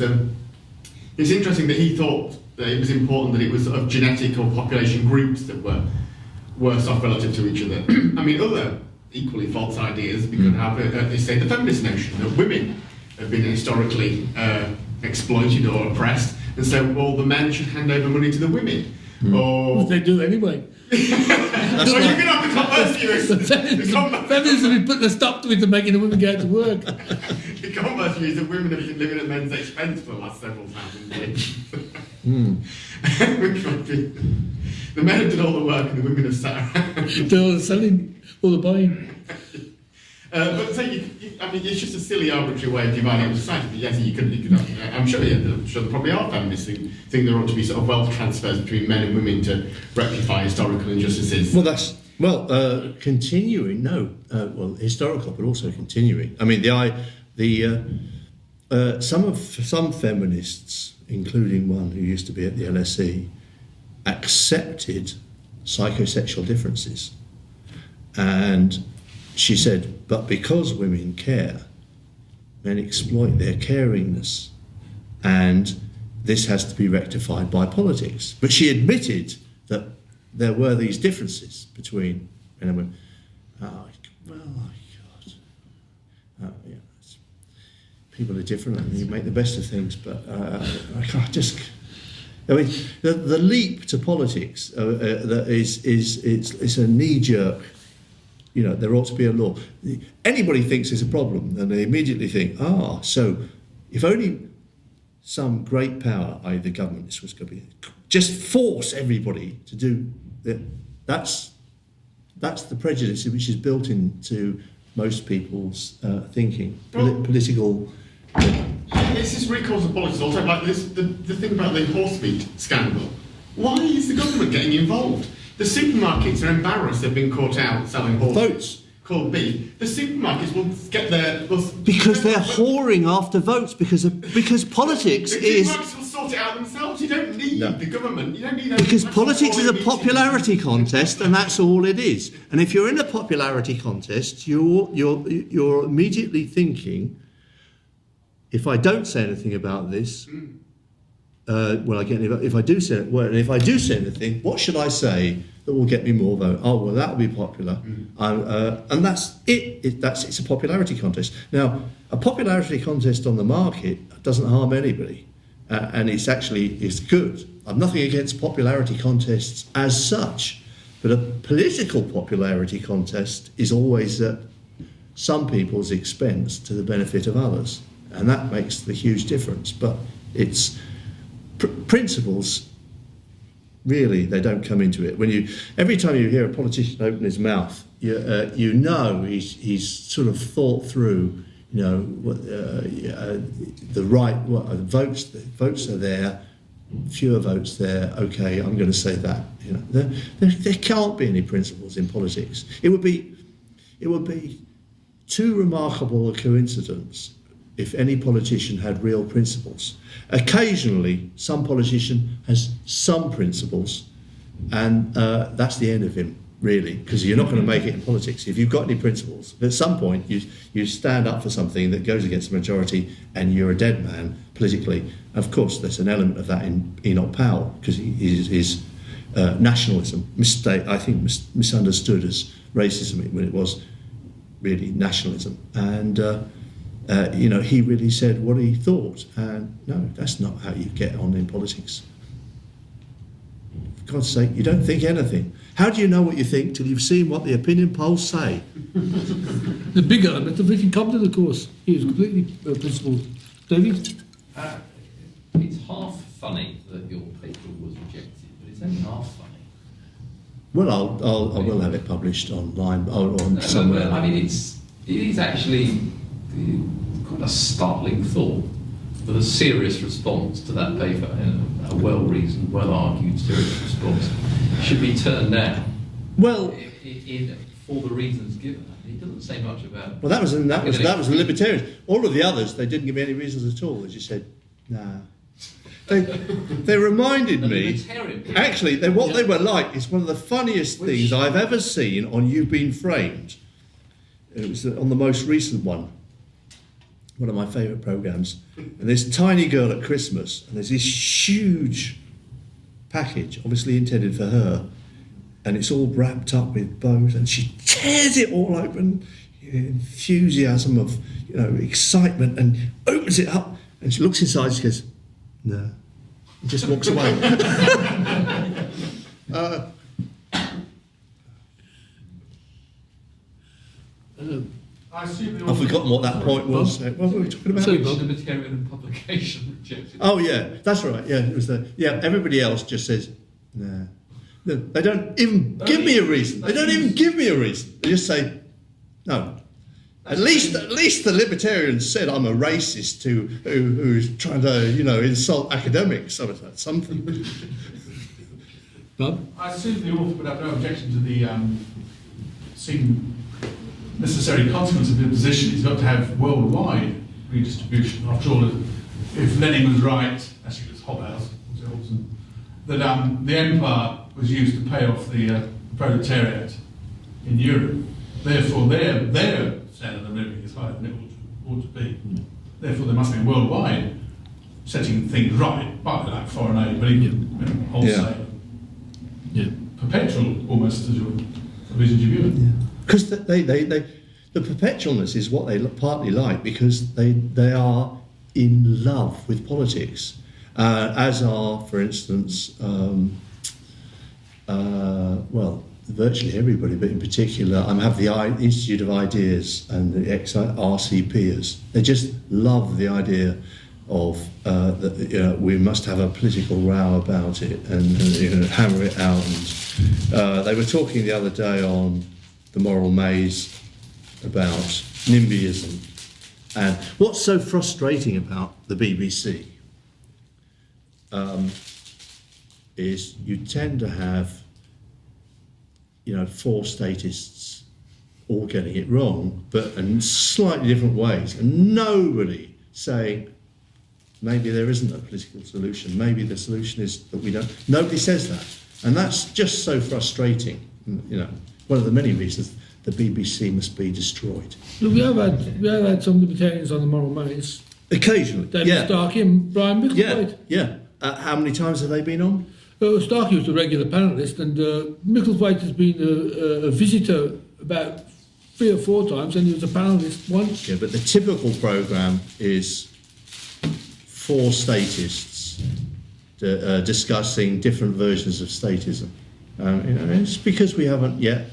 it's interesting that he thought that it was important that it was sort of genetic or population groups that were worse off relative to each other. I mean, other equally false ideas we could have, they say the feminist notion that women have been historically exploited or oppressed, and so all the men should hand over money to the women. Or They do anyway. so you're going to have to converse views. Feminism have put the stop to it to making the women get to work. The converse view is that women have been living at men's expense for the last several thousand years. The men have done all the work and the women have sat around. They're all the selling, all the buying. But so it's just a silly, arbitrary way of dividing up society. But yes, you could I'm sure there probably are feminists who think there ought to be sort of wealth transfers between men and women to rectify historical injustices. Well, continuing. No, historical, but also continuing. I mean, some feminists, including one who used to be at the LSE, accepted psychosexual differences, and she said, but because women care, men exploit their caringness, and this has to be rectified by politics. But she admitted that there were these differences between men and women. People are different, and you make the best of things, but the leap to politics it's a knee-jerk. there ought to be a law. Anybody thinks there's a problem, and they immediately think, so if only some great power, i.e. the government, this was going to be, just force everybody to do it. That's the prejudice which is built into most people's thinking, political. This just recalls the politics all the time. Like this, the thing about the horse meat scandal. Why is the government getting involved? The supermarkets are embarrassed they've been caught out selling votes. Called beef. The supermarkets will get their... Because they're whoring after votes, because politics is... The supermarkets will sort it out themselves. You don't need the government. You don't need... Because politics is a popularity contest, and that's all it is. And if you're in a popularity contest, you're immediately thinking, if I don't say anything about this, will I get any vote? If I do say it, well, and if I do say anything, what should I say that will get me more vote? Oh, well, that'll be popular, and that's it. It's a popularity contest. Now, a popularity contest on the market doesn't harm anybody, and it's good. I've nothing against popularity contests as such, but a political popularity contest is always at some people's expense to the benefit of others, and that makes the huge difference. But it's principles. Really, they don't come into it. Every time you hear a politician open his mouth, you know he's sort of thought through, the right votes are there, fewer votes there. Okay, I'm going to say that. There can't be any principles in politics. It would be too remarkable a coincidence if any politician had real principles. Occasionally, some politician has some principles, and that's the end of him, really, because you're not going to make it in politics if you've got any principles. But at some point, you stand up for something that goes against the majority, and you're a dead man politically. Of course, there's an element of that in Enoch Powell, because his nationalism, misunderstood as racism when it was really nationalism, and he really said what he thought, and no, that's not how you get on in politics. For God's sake, you don't think anything. How do you know what you think till you've seen what the opinion polls say? The big element of Richard Cobden, of course, he was completely principled. David? It's half funny that your paper was rejected, but it's only half funny. Well, I will have it published online or somewhere. I mean, it is actually quite a startling thought, but a serious response to that paper, a well-reasoned, well-argued, serious response, should be turned down. Well, for the reasons given. It doesn't say much about. Well, that was the Libertarians. All of the others, they didn't give me any reasons at all. They just said, nah. They reminded me. Actually, what they were like is one of the funniest things I've ever seen on You've Been Framed. It was on the most recent one. One of my favourite programmes, and this tiny girl at Christmas, and there's this huge package, obviously intended for her, and it's all wrapped up with bows, and she tears it all open, enthusiasm of excitement, and opens it up, and she looks inside, and she goes, no, and just walks away. I've forgotten what that point was. What were we talking about? Libertarian publication rejected. Oh yeah, that's right. Yeah, it was everybody else just says, nah. They don't even give me a reason. They don't even give me a reason. They just say, no. At least the Libertarians said I'm a racist who's trying to insult academics. So that's something. Bob? I assume the author would have no objection to the necessary consequence of the position. He's got to have worldwide redistribution. After all, if Lenin was right, actually it was Hobhouse, that the empire was used to pay off the proletariat in Europe. Therefore, their standard of living is higher than it ought to be. Therefore, there must be worldwide setting things right, partly like foreign aid, but even wholesale, perpetual almost as your vision of view. Because the perpetualness is what they partly like, because they are in love with politics, as are, for instance, virtually everybody, but in particular, I have the Institute of Ideas and the ex-RCPers. They just love the idea of that we must have a political row about it and hammer it out. And they were talking the other day on the Moral Maze about NIMBYism. And what's so frustrating about the BBC is you tend to have, four statists all getting it wrong, but in slightly different ways, and nobody saying maybe there isn't a political solution. Maybe the solution is that we don't. Nobody says that, and that's just so frustrating. One of the many reasons the BBC must be destroyed. Look, we have had some libertarians on the Moral Maze. Occasionally, David Starkey and Brian Micklethwaite. Yeah. How many times have they been on? Starkey was a regular panellist, and Micklethwaite has been a visitor about 3 or 4 times, and he was a panellist once. Yeah, but the typical programme is 4 statists discussing different versions of statism. It's because we haven't yet.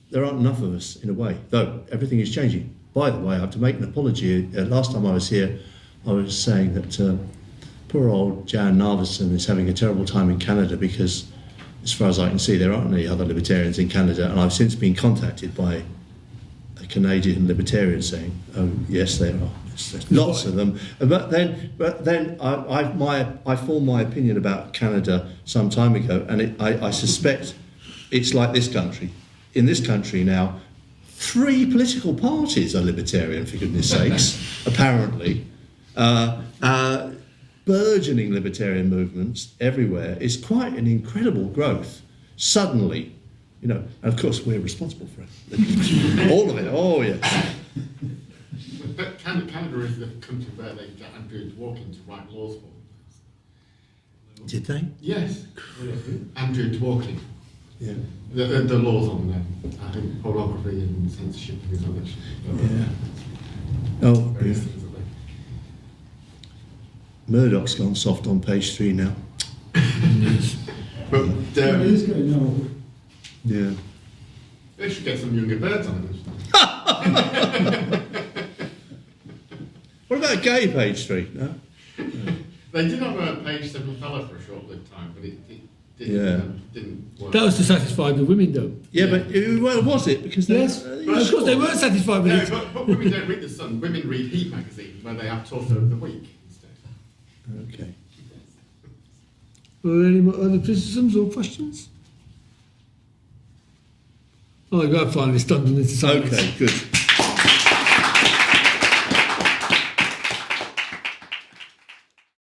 There aren't enough of us, in a way, though everything is changing. By the way, I have to make an apology. Last time I was here, I was saying that poor old Jan Narveson is having a terrible time in Canada because, as far as I can see, there aren't any other libertarians in Canada, and I've since been contacted by a Canadian libertarian saying, "Oh, yes, there are. There's lots of them." But then I formed my opinion about Canada some time ago, and I suspect it's like this country. In this country now, 3 political parties are libertarian, for goodness sakes, apparently. Burgeoning libertarian movements everywhere is quite an incredible growth. Suddenly, and of course we're responsible for it. All of it, oh yes. But Canada is the country where they got Andrew Dworkin to write laws for. Did they? Yes. Andrew Dworkin. Yeah. The laws on I think pornography and censorship and things like that. Yeah. Oh, yeah. Murdoch's gone soft on page 3 now. But it is going now. Yeah. They should get some younger birds on it. What about gay page 3? No? They did have a page 7 fella for a short-lived time, but it didn't work. That was to satisfy the women, though. Yeah, but well, was it? Because yes, of course they weren't satisfied with it. But women don't read The Sun. Women read Heat magazine, where they have Torso of the Week instead. Okay. Are there any other criticisms or questions? Oh, you got finally stunned on this. Okay, good.